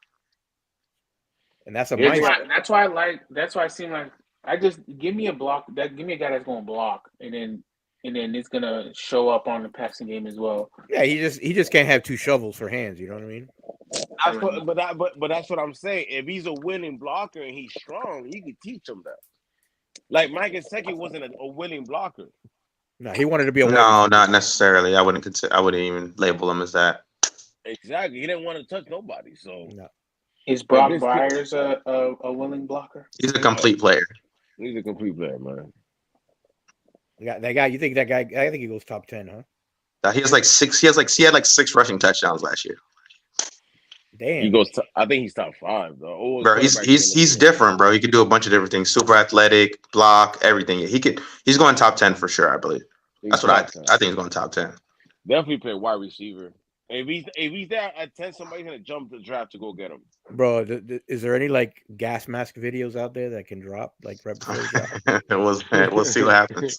And that's That's why I seem like I just give me a block. Give me a guy that's going to block, and then it's going to show up on the passing game as well. Yeah, he just can't have two shovels for hands. You know what I mean? But that's what I'm saying. If he's a winning blocker and he's strong, you can teach him that. Like Mike Gesicki wasn't a winning blocker. No, he wanted to be a no, not necessarily. I wouldn't even label him as that. Exactly. He didn't want to touch nobody. So is Brock Byers a willing blocker? He's a complete player. He's a complete player, man. That guy. You think that guy? I think he goes top 10, huh? He has like 6. He had like 6 rushing touchdowns last year. Damn. He goes. I think he's top 5 though. Bro, he's different, bro. He can do a bunch of different things. Super athletic, block, everything. He's going top 10 for sure. I believe. That's what I think. He's going top 10. Definitely play wide receiver. If he's there at 10, somebody's gonna jump the draft to go get him. Bro, is there any like gas mask videos out there that can drop like right before he drops? We'll see what happens.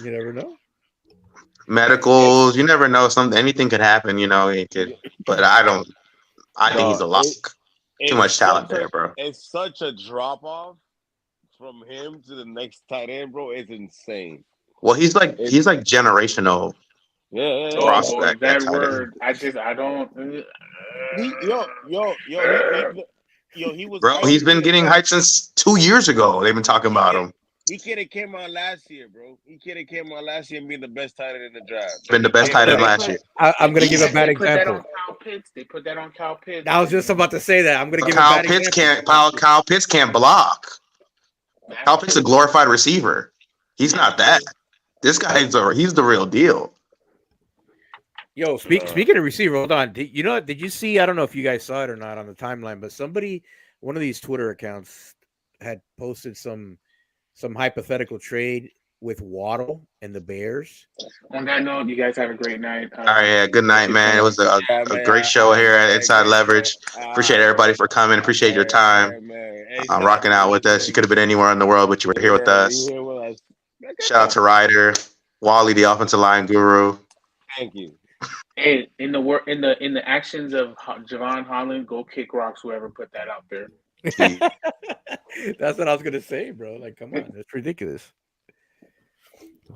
You never know. Medicals, you never know. Anything could happen. But I think he's a lock. Too much talent there, bro. It's such a drop off from him to the next tight end, bro. It's insane. Well, he's like generational. Yeah. Prospect. That word, I don't. He was. Bro, he's been getting hyped since 2 years ago. They've been talking about him. He could have came out last year, bro. He could have came out last year and been the best tight end in the draft. Been the best tight end last year. I'm going to give a bad example. They put that on Kyle Pitts. I was just about to say that. I'm going to give Kyle a bad Pitts example. Kyle Pitts can't block. Kyle Pitts is a glorified receiver. He's not that. This guy's he's the real deal. Yo, speaking of receiver, hold on. Did you see? I don't know if you guys saw it or not on the timeline, but one of these Twitter accounts had posted some hypothetical trade with Waddle and the Bears. On that note, you guys have a great night. All right, yeah, good night, man. It was a great show here at Inside Leverage. Appreciate everybody for coming. Appreciate your time. Rocking out with us. You could have been anywhere in the world, but you were here with us. Shout out to Ryder, Wally, the offensive line guru. Thank you. Hey, in the actions of Javon Holland, go kick rocks. Whoever put that out there. That's what I was gonna say, bro. Like, come on, that's ridiculous.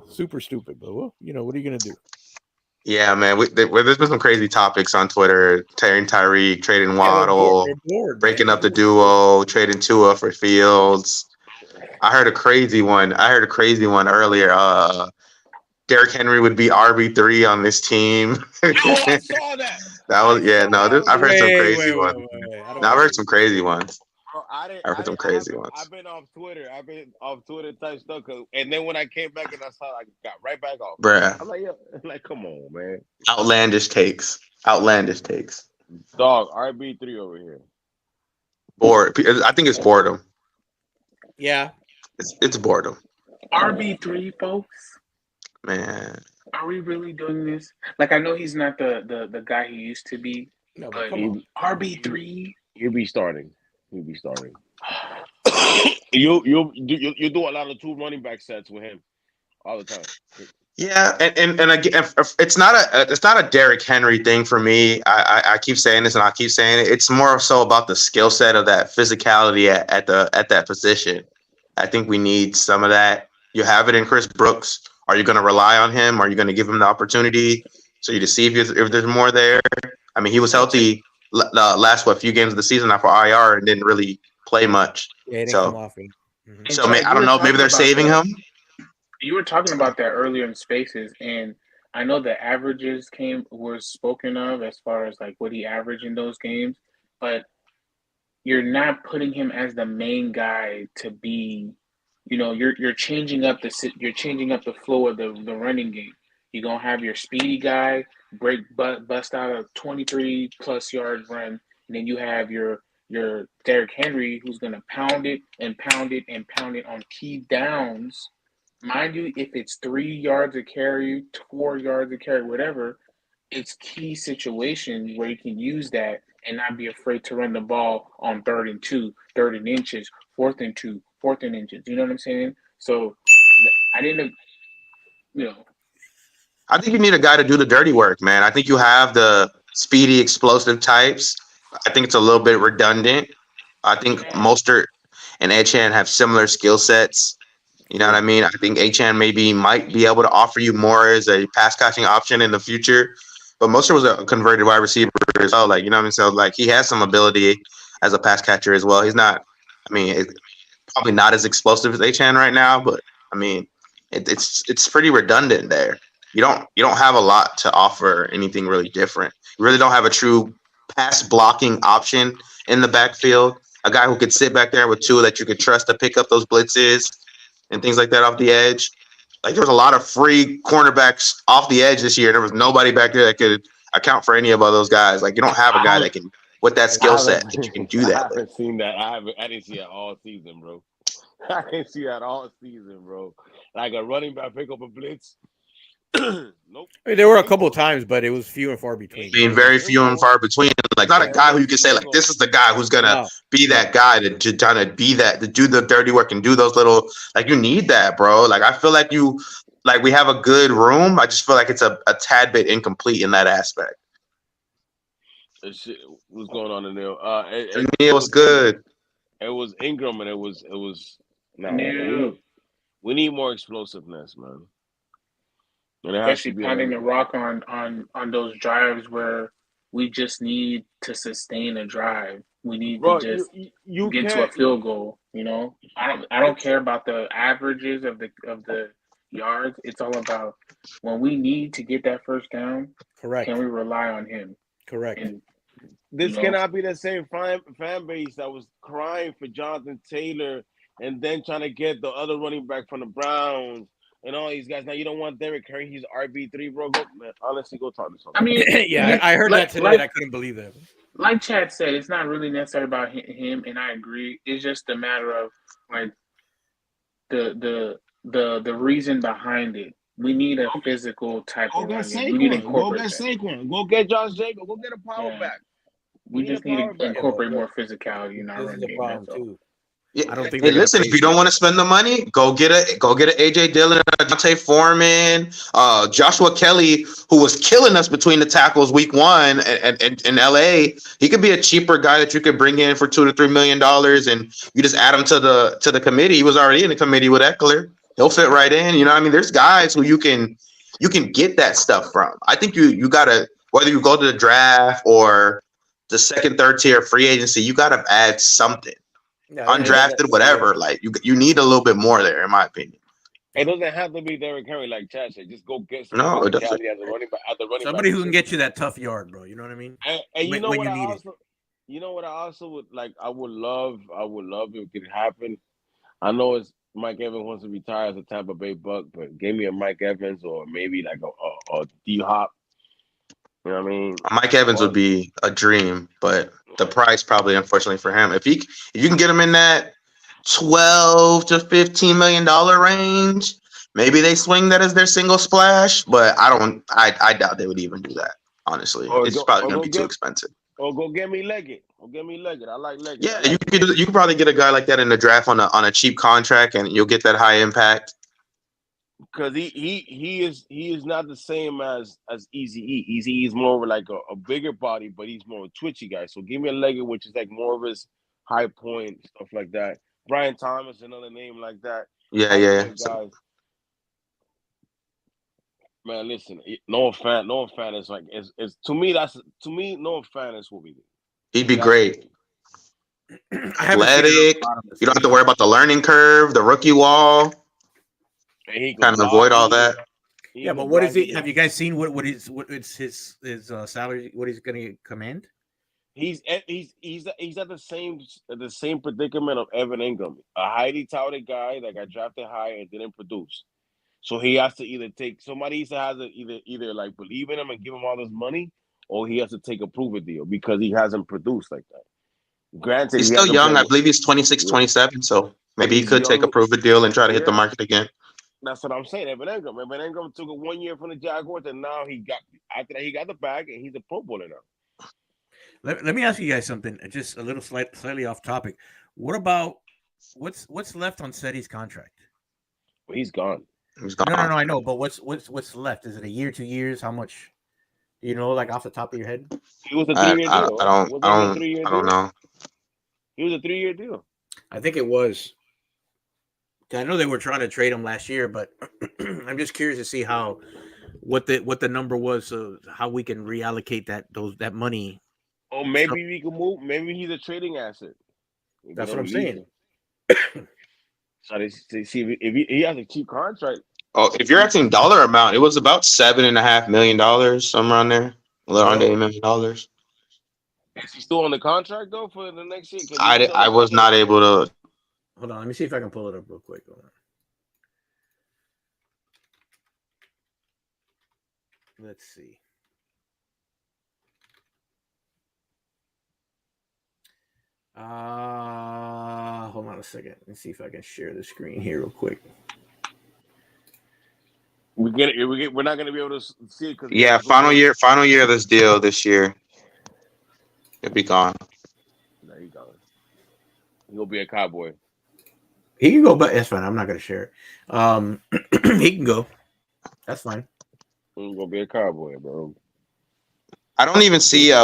Super stupid, but well, what are you gonna do? Yeah, man. There's been some crazy topics on Twitter. Tyreek, trading Waddle, breaking up the duo, trading Tua for Fields. I heard a crazy one earlier. Derrick Henry would be RB3 on this team. I saw that. I've heard some crazy ones. I've heard some crazy ones. I didn't. I heard some crazy ones. I've been off Twitter. Type stuff. And then when I came back and I saw, I got right back off. Bruh. I'm like, yeah, like, come on, man. Outlandish takes. Dog, RB3 over here. Bored. I think it's boredom. Yeah. It's boredom. RB3, folks. Man. Are we really doing this? Like, I know he's not the guy he used to be. No, but RB3. He'll be starting. You'll do a lot of 2 running back sets with him all the time. Yeah, and again, it's not a Derrick Henry thing for me. I keep saying this and I keep saying it. It's more so about the skill set of that physicality at that position. I think we need some of that. You have it in Chris Brooks. Are you going to rely on him? Are you going to give him the opportunity so you to see if there's more there? I mean, he was healthy the last few games of the season after IR and didn't really play much. Yeah, so Chad, I don't know. Maybe they're saving him. You were talking about that earlier in Spaces, and I know the averages were spoken of as far as like what he averaged in those games, but you're not putting him as the main guy to be. You know, you're changing up the flow of the running game. You're gonna have your speedy guy bust out a 23+ yard run, and then you have your Derrick Henry who's gonna pound it and pound it and pound it on key downs. Mind you, if it's 3 yards a carry, 4 yards a carry, whatever, it's key situations where you can use that and not be afraid to run the ball on 3rd and 2, 3rd and inches, 4th and 2, 4th and inches. You know what I'm saying? So I didn't, I think you need a guy to do the dirty work, man. I think you have the speedy, explosive types. I think it's a little bit redundant. I think Mostert and Achane have similar skill sets. You know what I mean? I think Achane might be able to offer you more as a pass catching option in the future. But Mostert was a converted wide receiver as well. Like, you know what I mean? So, like, he has some ability as a pass catcher as well. He's not, probably not as explosive as Achane right now, but I mean, it's pretty redundant there. You don't have a lot to offer anything really different. You really don't have a true pass blocking option in the backfield. A guy who could sit back there with Tua that you could trust to pick up those blitzes and things like that off the edge. Like, there was a lot of free cornerbacks off the edge this year. There was nobody back there that could account for any of those guys. Like, you don't have a guy that can, with that skill set, that you can do that. I haven't seen that. I didn't see that all season, bro. I didn't see that all season, bro. Like a running back pick up a blitz. Nope. I mean, there were a couple of times, but it was few and far between. Being very few and far between. Like, not a guy who you can say, like, this is the guy who's gonna be that guy to kind of be that, to do the dirty work and do those little, like, you need that, bro. Like, I feel like we have a good room. I just feel like it's a tad bit incomplete in that aspect. What's going on in there? It was good. It was Ingram, and it was no. We need more explosiveness, man. Especially pounding the rock on those drives where we just need to sustain a drive. We need to just get to a field goal. You know, I don't care about the averages of the yards. It's all about when we need to get that first down. Correct. Can we rely on him? Correct. And, this cannot be the same fan base that was crying for Jonathan Taylor and then trying to get the other running back from the Browns and all these guys. Now you don't want Derrick Henry. He's RB3, bro. Go, man, honestly, go talk to somebody. I mean, yeah, I heard that today. And I couldn't believe that. Like Chad said, it's not really necessarily about him, and I agree. It's just a matter of like the reason behind it. We need a physical type of running. We need to incorporate Saquon. Go get Josh Jacobs. Go get a power back. We just need to incorporate more physicality in our running game. Too. Yeah. I don't think. Hey, listen, if you don't want to spend the money, go get a AJ Dillon, Dante Foreman, Joshua Kelly, who was killing us between the tackles week 1 and in LA. He could be a cheaper guy that you could bring in for $2 to $3 million, and you just add him to the committee. He was already in the committee with Eckler. He'll fit right in. You know what I mean? There's guys who you can get that stuff from. I think you gotta, whether you go to the draft or the second, third tier free agency, you gotta add something. Yeah, undrafted, whatever. Like you need a little bit more there, in my opinion. It doesn't have to be Derrick Henry like Chad said. Just go get it doesn't. As a running somebody back who can get you that tough yard, bro. You know what I mean? And you know what? You know what? I also would like. I would love if it could happen. I know it's Mike Evans wants to retire as a Tampa Bay Buck, but give me a Mike Evans or maybe like a D Hop. You know what I mean? Mike Evans would be a dream, but the price probably, unfortunately for him, if you can get him in that $12 to $15 million range, maybe they swing that as their single splash. But I doubt they would even do that. Honestly, it's probably gonna be too expensive. Or go get me Leggett. I like Leggett. Yeah, you could probably get a guy like that in the draft on a cheap contract, and you'll get that high impact. Because he is not the same as Eazy-E. Eazy-E is more of like a bigger body, but he's more a twitchy guy. So give me a Leggett, which is like more of his high point stuff like that. Brian Thomas, another name like that. Yeah. Man, listen, Noah Fan is like it's to me Noah Fan is what we do. He'd be great. Athletic. You don't have to worry about the learning curve, the rookie wall. Kind of avoid all that. Yeah, but what is he? Have you guys seen what is his salary? What he's going to command? He's at the same predicament of Evan Ingram, a highly touted guy that got drafted high and didn't produce. So he has to either take somebody has to either like believe in him and give him all this money, or he has to take a prove-it deal because he hasn't produced like that. Granted, he's still young. I believe he's 26, 27. So maybe he could take a prove-it deal and try to hit the market again. That's what I'm saying. Evan Ingram took it 1 year from the Jaguars, and now after that he got the bag, and he's a Pro Bowler now. Let me ask you guys something, just a little slightly off topic. What about what's left on Seti's contract? Well, he's gone. He's gone. No, I know, but what's left? Is it a year, 2 years? How much? You know, like off the top of your head? He was a 3-year deal. I don't know. He was a 3-year deal. I think it was. I know they were trying to trade him last year, but I'm just curious to see what the number was, so how we can reallocate that money. Oh, maybe we can move. Maybe he's a trading asset. That's what I'm saying. So they see if he has a cheap contract. Oh, if you're asking dollar amount, it was about $7.5 million, somewhere around there, a little under $8 million. Is he still on the contract though for the next year? I was not able to. Hold on, let me see if I can pull it up real quick. Let's see. Hold on a second. Let's see if I can share the screen here real quick. We're not gonna be able to see it. Yeah, final year of this deal this year. He'll be gone. No, he's gone. He'll be a Cowboy. He can go, but that's fine. I'm not gonna share it. He can go. That's fine. He's gonna be a Cowboy, bro. I don't even see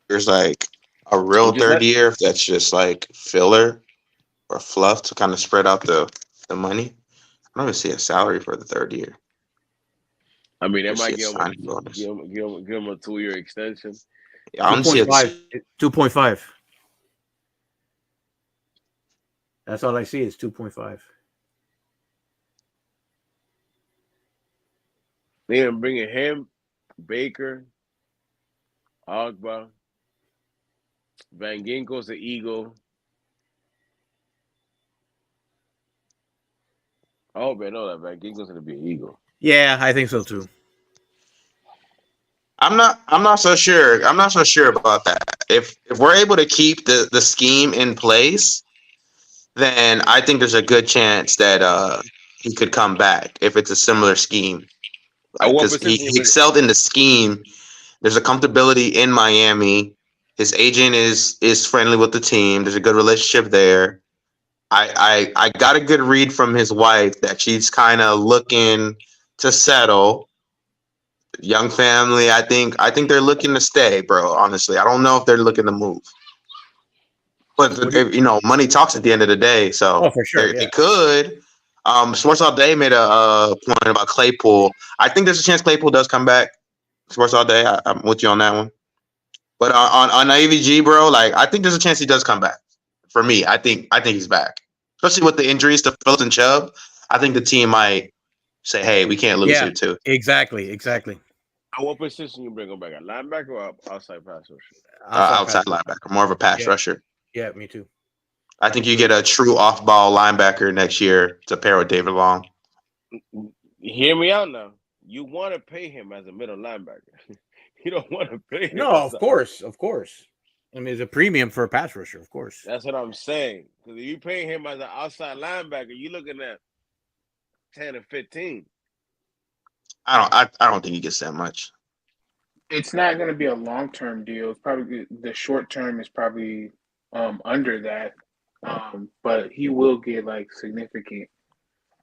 there's like a real third year if that's just like filler or fluff to kind of spread out the money. I don't even see a salary for the third year. I mean, they might give him a 2-year extension. Yeah, I don't see 2.5. That's all I see is 2.5. They even bringing him, Baker, Agba, Van Ginkel's the Eagle. I hope I know that Van Ginkel's going to be an Eagle. Yeah, I think so too. I'm not so sure. I'm not so sure about that. If we're able to keep the scheme in place, then I think there's a good chance that he could come back if it's a similar scheme. Because he excelled in the scheme. There's a comfortability in Miami. His agent is friendly with the team. There's a good relationship there. I got a good read from his wife that she's kind of looking to settle. Young family, I think they're looking to stay, bro. Honestly, I don't know if they're looking to move. But money talks at the end of the day. So for sure, they could. Sports All Day made a point about Claypool. I think there's a chance Claypool does come back. Sports All Day, I'm with you on that one. But on AVG, bro, like I think there's a chance he does come back. For me, I think he's back, especially with the injuries to Phillips and Chubb. I think the team might say, "Hey, we can't lose here too." Exactly. What position you bring him back at? Linebacker or outside pass rusher? Outside linebacker, more of a pass rusher. Yeah, me too. I think you get a true off-ball linebacker next year to pair with David Long. Hear me out now. You want to pay him as a middle linebacker. You don't want to pay him. No, of course. I mean, it's a premium for a pass rusher, of course. That's what I'm saying. Because if you pay him as an outside linebacker, you're looking at 10 or 15. I don't think he gets that much. It's not going to be a long-term deal. It's probably the short term is probably under that, but he will get like significant.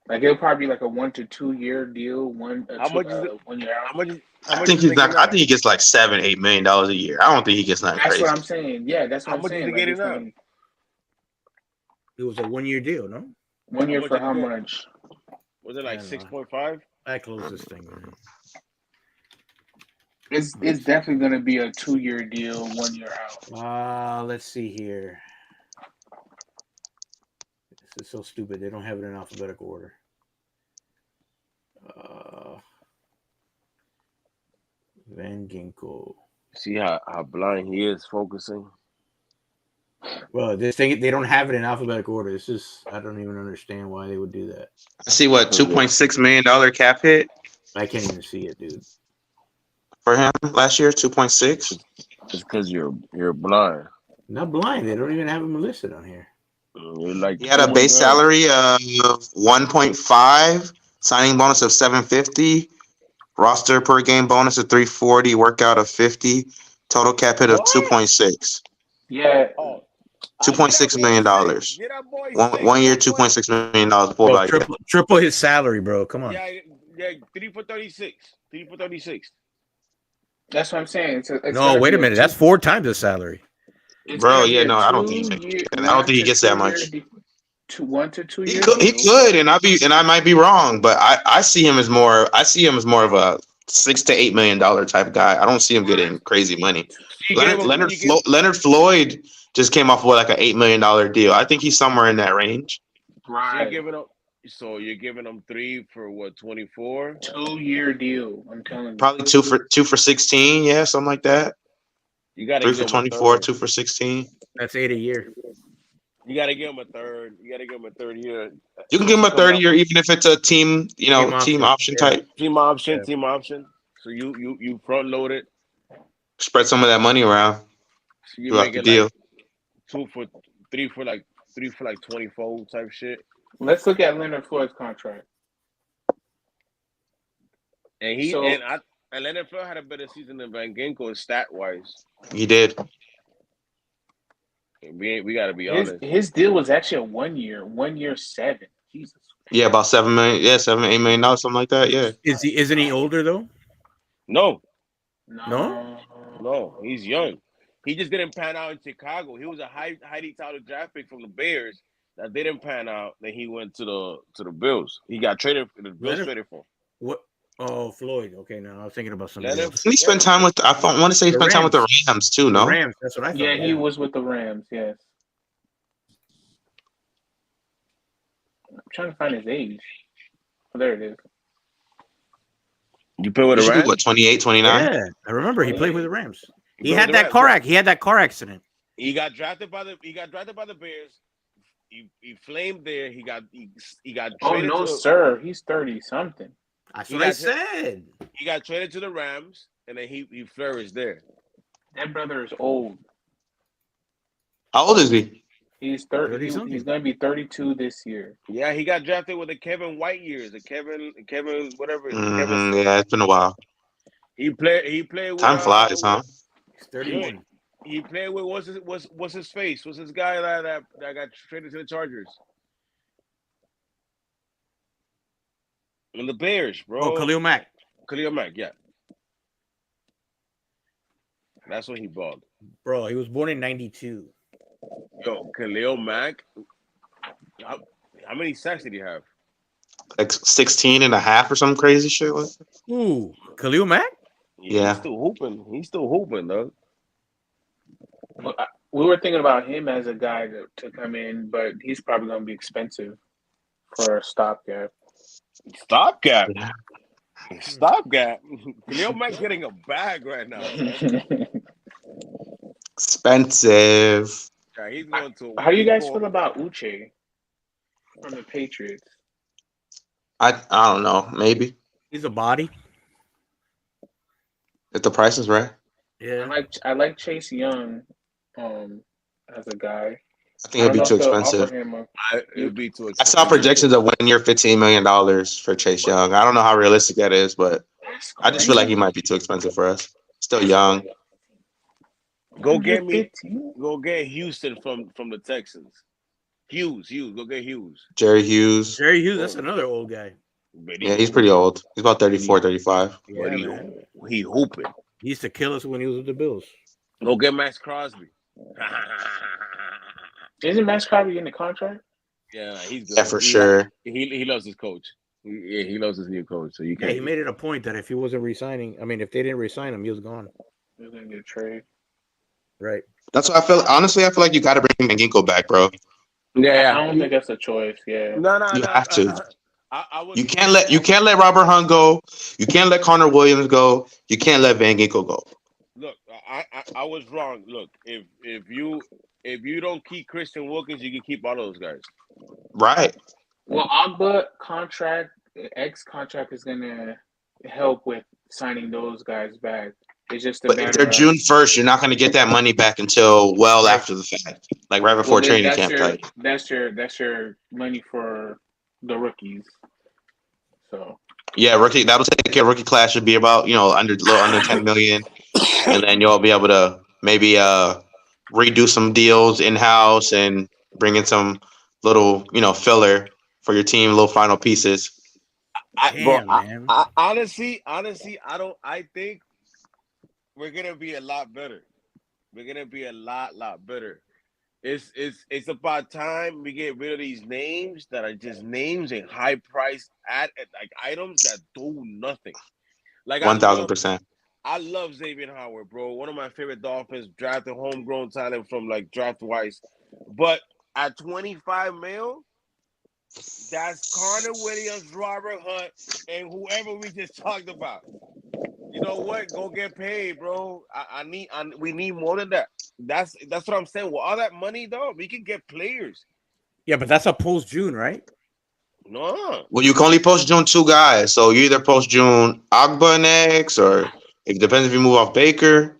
Like it'll probably be like a 1 to 2 year deal. How much is it? 1 year out. How much I think he's not. I think he gets like $7-8 million a year. I don't think he gets nothing That's crazy. what I'm saying. Yeah, that's what I'm saying. How much is he getting now? It was a 1 year deal, no? 1 year for how much? Was it like 6.5? I closed this thing. Man. It's definitely going to be a 2 year deal, 1 year out. Let's see here. This is so stupid. They don't have it in alphabetical order. Van Ginkel. See how blind he is focusing? Well, this thing, they don't have it in alphabetical order. It's just, I don't even understand why they would do that. I see what $2.6 million cap hit. I can't even see it, dude. For him last year, 2.6. It's because you're blind. Not blind. They don't even have him listed on here. He had a base salary of 1.5, signing bonus of 750, roster per game bonus of 340, workout of 50, total cap hit of 2.6. Yeah. $2.6 million. 1 year, $2.6 million. Bro, triple his salary, bro. Come on. Yeah, 3 for 36. 3 for 36. That's what I'm saying. No, wait a minute. That's 4 times his salary. Bro, yeah, no, I don't think he gets that much. 1 to 2 years. He could, and I might be wrong, but I see him as more. I see him as more of a $6 to $8 million type guy. I don't see him getting crazy money. Leonard Floyd just came off with like an $8 million deal. I think he's somewhere in that range. Right. So you're giving him 3 for what? 24. 2 year deal. I'm telling you. Probably 2 for 16. Yeah, something like that. You got 3 for 24, 2 for 16. That's 8 a year. You got to give him a third. You got to give him a third year. You can give him a third year, even if it's a team, team option type. Team option. So you front load it. Spread some of that money around. So you make it deal. Like 3 for like 24 type shit. Let's look at Leonard Floyd's contract. And Leonard Floyd had a better season than Van Ginkel stat wise. He did. We got to be honest. His deal was actually a 1 year, 1 year 7. Jesus. Yeah, about $7 million. Yeah, $7-8 million, something like that. Yeah. Isn't he older though? No. No, he's young. He just didn't pan out in Chicago. He was a highly touted draft pick from the Bears that didn't pan out. Then he went to the Bills. He got traded. The Bills traded for him. What? Oh, Floyd. Okay, now I was thinking about something else. He spent time with. I want to say he spent time with the Rams too. No, Rams. That's what I thought. Yeah, he was with the Rams. Yes. I'm trying to find his age. Oh, there it is. You play with the Rams? What, 28, 29? Yeah, I remember he played with the Rams. He had that car accident. He had that car accident. He got drafted by the Bears. He flamed there. He got Oh no, sir. He's 30 something. That's what I said. He got traded to the Rams, and then he flourished there. That brother is old. How old is he? He's 30. He's going to be 32 this year. Yeah, he got drafted with the Kevin White years. The Kevin whatever. Yeah, it's been a while. He played. With, time flies, huh? He's 31. He played with what's his face? What's this guy that got traded to the Chargers? And the Bears, bro. Oh, Khalil Mack. Yeah. That's what he bought. Bro, he was born in 92. Yo, Khalil Mack. How many sacks did he have? Like 16 and a half or some crazy shit. Ooh, Khalil Mack? Yeah. He's still hooping, though. We were thinking about him as a guy to come in, but he's probably going to be expensive for a stopgap. Stopgap? Stopgap. Khalil Mack's getting a bag right now. Expensive. Yeah, he's going to. How do you guys feel about Uche from the Patriots? I don't know. Maybe He's a body. if the price is right. Yeah. I like Chase Young, as a guy. I think it'd be too expensive. It would be too expensive. I saw projections of 1 year, $15 million for Chase Young. I don't know how realistic that is, but I just feel like he might be too expensive for us. Still young. Go get Houston from the Texans. Hughes. Go get Hughes. Jerry Hughes. That's another old guy. Yeah, he's pretty old. He's about 34, 35. Yeah, he hooping. He used to kill us when he was with the Bills. Go get Max Crosby. Isn't Max Crosby in the contract? Yeah, he's good. Yeah, for sure. He loves his coach. He loves his new coach. So you can't. Yeah, he made it a point that if he wasn't resigning, if they didn't resign him, he was gone. He was gonna get traded. Right. That's what I feel. Honestly, I feel like you got to bring Manginko back, bro. Yeah, I don't think that's a choice. Yeah. No. You have to. You can't let Robert Hunt go. You can't let Connor Williams go. You can't let Van Ginkel go. Look, I was wrong. Look, if you don't keep Christian Wilkins, you can keep all those guys. Right. Well, Agba contract is gonna help with signing those guys back. It's just But if they're June 1st, you're not going to get that money back until well after the fact, like right before training camp. That's your money for the rookies. So yeah, rookie that'll take care. Rookie class should be about under 10 million, and then you'll be able to maybe redo some deals in house and bring in some little filler for your team, little final pieces. Honestly, I think we're gonna be a lot better. We're gonna be a lot better. It's about time we get rid of these names that are just names and high priced items that do nothing. Like 1,000%. I love Xavier Howard, bro. One of my favorite Dolphins, drafted homegrown talent from draft wise. But at 25 mil, that's Connor Williams, Robert Hunt, and whoever we just talked about. You know what? Go get paid, bro. We need more than that. That's what I'm saying. With all that money, though, we can get players. Yeah, but that's a post June, right? No. Well, you can only post June 2 guys, so you either post June Agba next, or it depends if you move off Baker.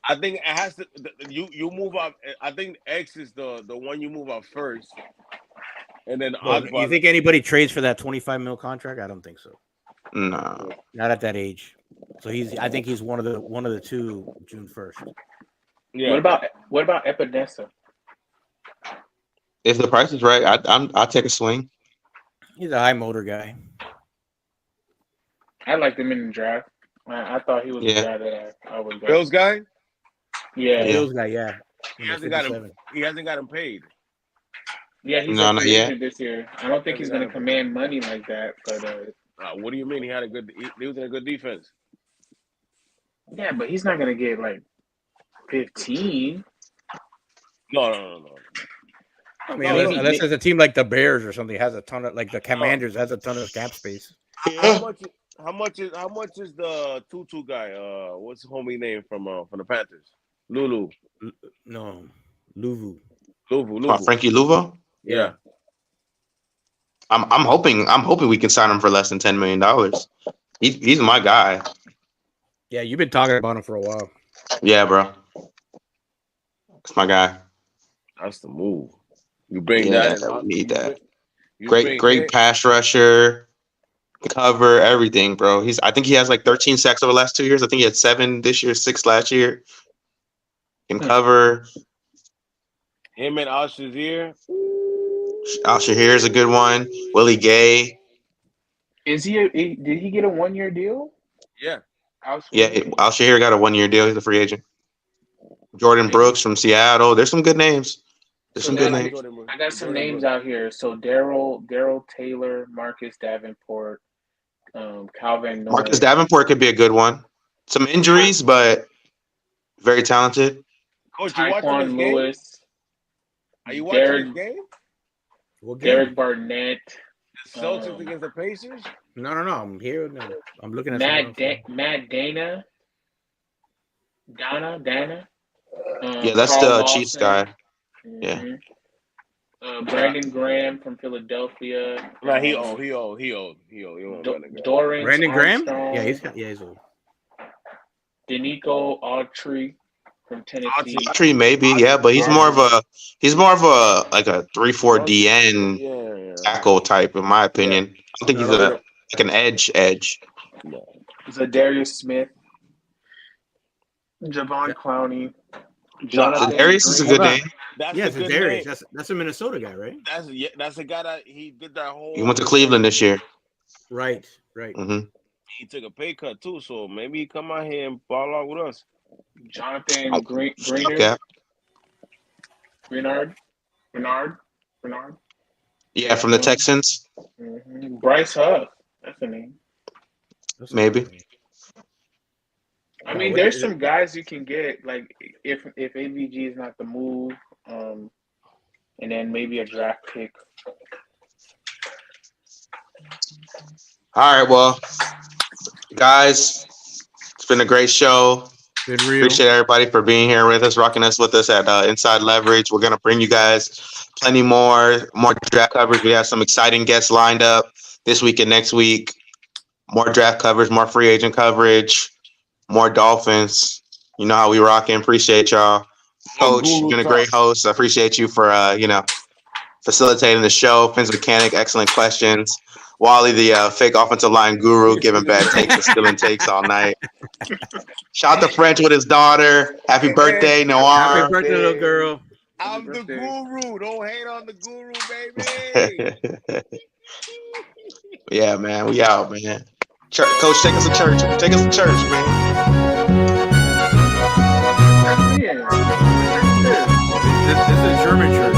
I think it has to. You move up. I think X is the one you move up first, and then Agba. You think anybody trades for that 25 mil contract? I don't think so. No, not at that age. So I think he's one of the two June 1st. Yeah. What about Epinesa? If the price is right, I'll take a swing. He's a high motor guy. I liked him in the draft. I thought he was the guy that I would go. Bills guy? Yeah. Bills guy, yeah. He hasn't got him paid. Yeah, he's a free agent this year. I don't think he's going to command money like that. But what do you mean? He was in a good defense. Yeah, but he's not going to get 15. No. I mean, unless it's a team like the Bears or something has a ton of the Commanders has a ton of cap space. How much is the Tutu guy? What's his homie name from the Panthers? Lulu. No, Luvu. Frankie Luvu? Yeah. I'm hoping we can sign him for less than $10 million. He's my guy. Yeah, you've been talking about him for a while. Yeah, bro. It's my guy. That's the move. You bring that. We need that. Great pass rusher, cover, everything, bro. I think he has 13 sacks over the last 2 years. I think he had 7 this year, 6 last year. Can cover. Him and Al-Shazir. Al-Shahir is a good one. Willie Gay. Did he get a 1-year deal? Yeah. Al-Shahir got a 1-year deal. He's a free agent. Jordan Brooks from Seattle. There's some good names. I got some names out here. So Daryl Taylor, Marcus Davenport, Calvin Noy. Marcus Davenport could be a good one. Some injuries, but very talented. Coach, you watching this game? Are you watching this game? Derek Barnett. The Celtics against the Pacers? No. I'm here. No. I'm looking at Matt Dana. Dana. Yeah, that's Carl the Chiefs guy. Yeah. Brandon Graham from Philadelphia. Nah, he old. He won't run again. Dorrance Brandon Graham? Armstrong. Yeah, he's old. Denico Autry from Tennessee. Autry maybe, yeah, but he's more of a like a 3-4 DN tackle type, in my opinion. I think he's like an edge. Zadarius Smith. Javon Clowney. Jonathan Zadarius is a good name. That's Zadarius. That's a Minnesota guy, right? That's the guy that he did that whole. He went to Cleveland this year. Right. Mm-hmm. He took a pay cut too, so maybe he come out here and ball out with us. Jonathan Renard. Yeah, from the Texans. Mm-hmm. Bryce Huff. That's the name. Maybe. I mean, there's some guys you can get, like if AVG is not the move, and then maybe a draft pick. All right, well, guys, it's been a great show. Been real. Appreciate everybody for being here with us, rocking us with us at Inside Leverage. We're gonna bring you guys plenty more draft coverage. We have some exciting guests lined up this week and next week. More draft coverage, more free agent coverage, more Dolphins. You know how we rocking. Appreciate y'all. Coach, you've been a great host. I appreciate you for facilitating the show. Fins Mechanic, excellent questions. Wally, the fake offensive line guru, giving bad takes and stealing takes all night. Shout out to French with his daughter. Happy birthday, Noir. Happy birthday, little girl. I'm the guru. Don't hate on the guru, baby. Yeah, man. We out, man. Coach, take us to church. Take us to church, man. This is German church.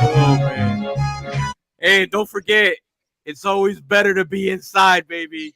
Oh, man. Hey, don't forget, it's always better to be inside, baby.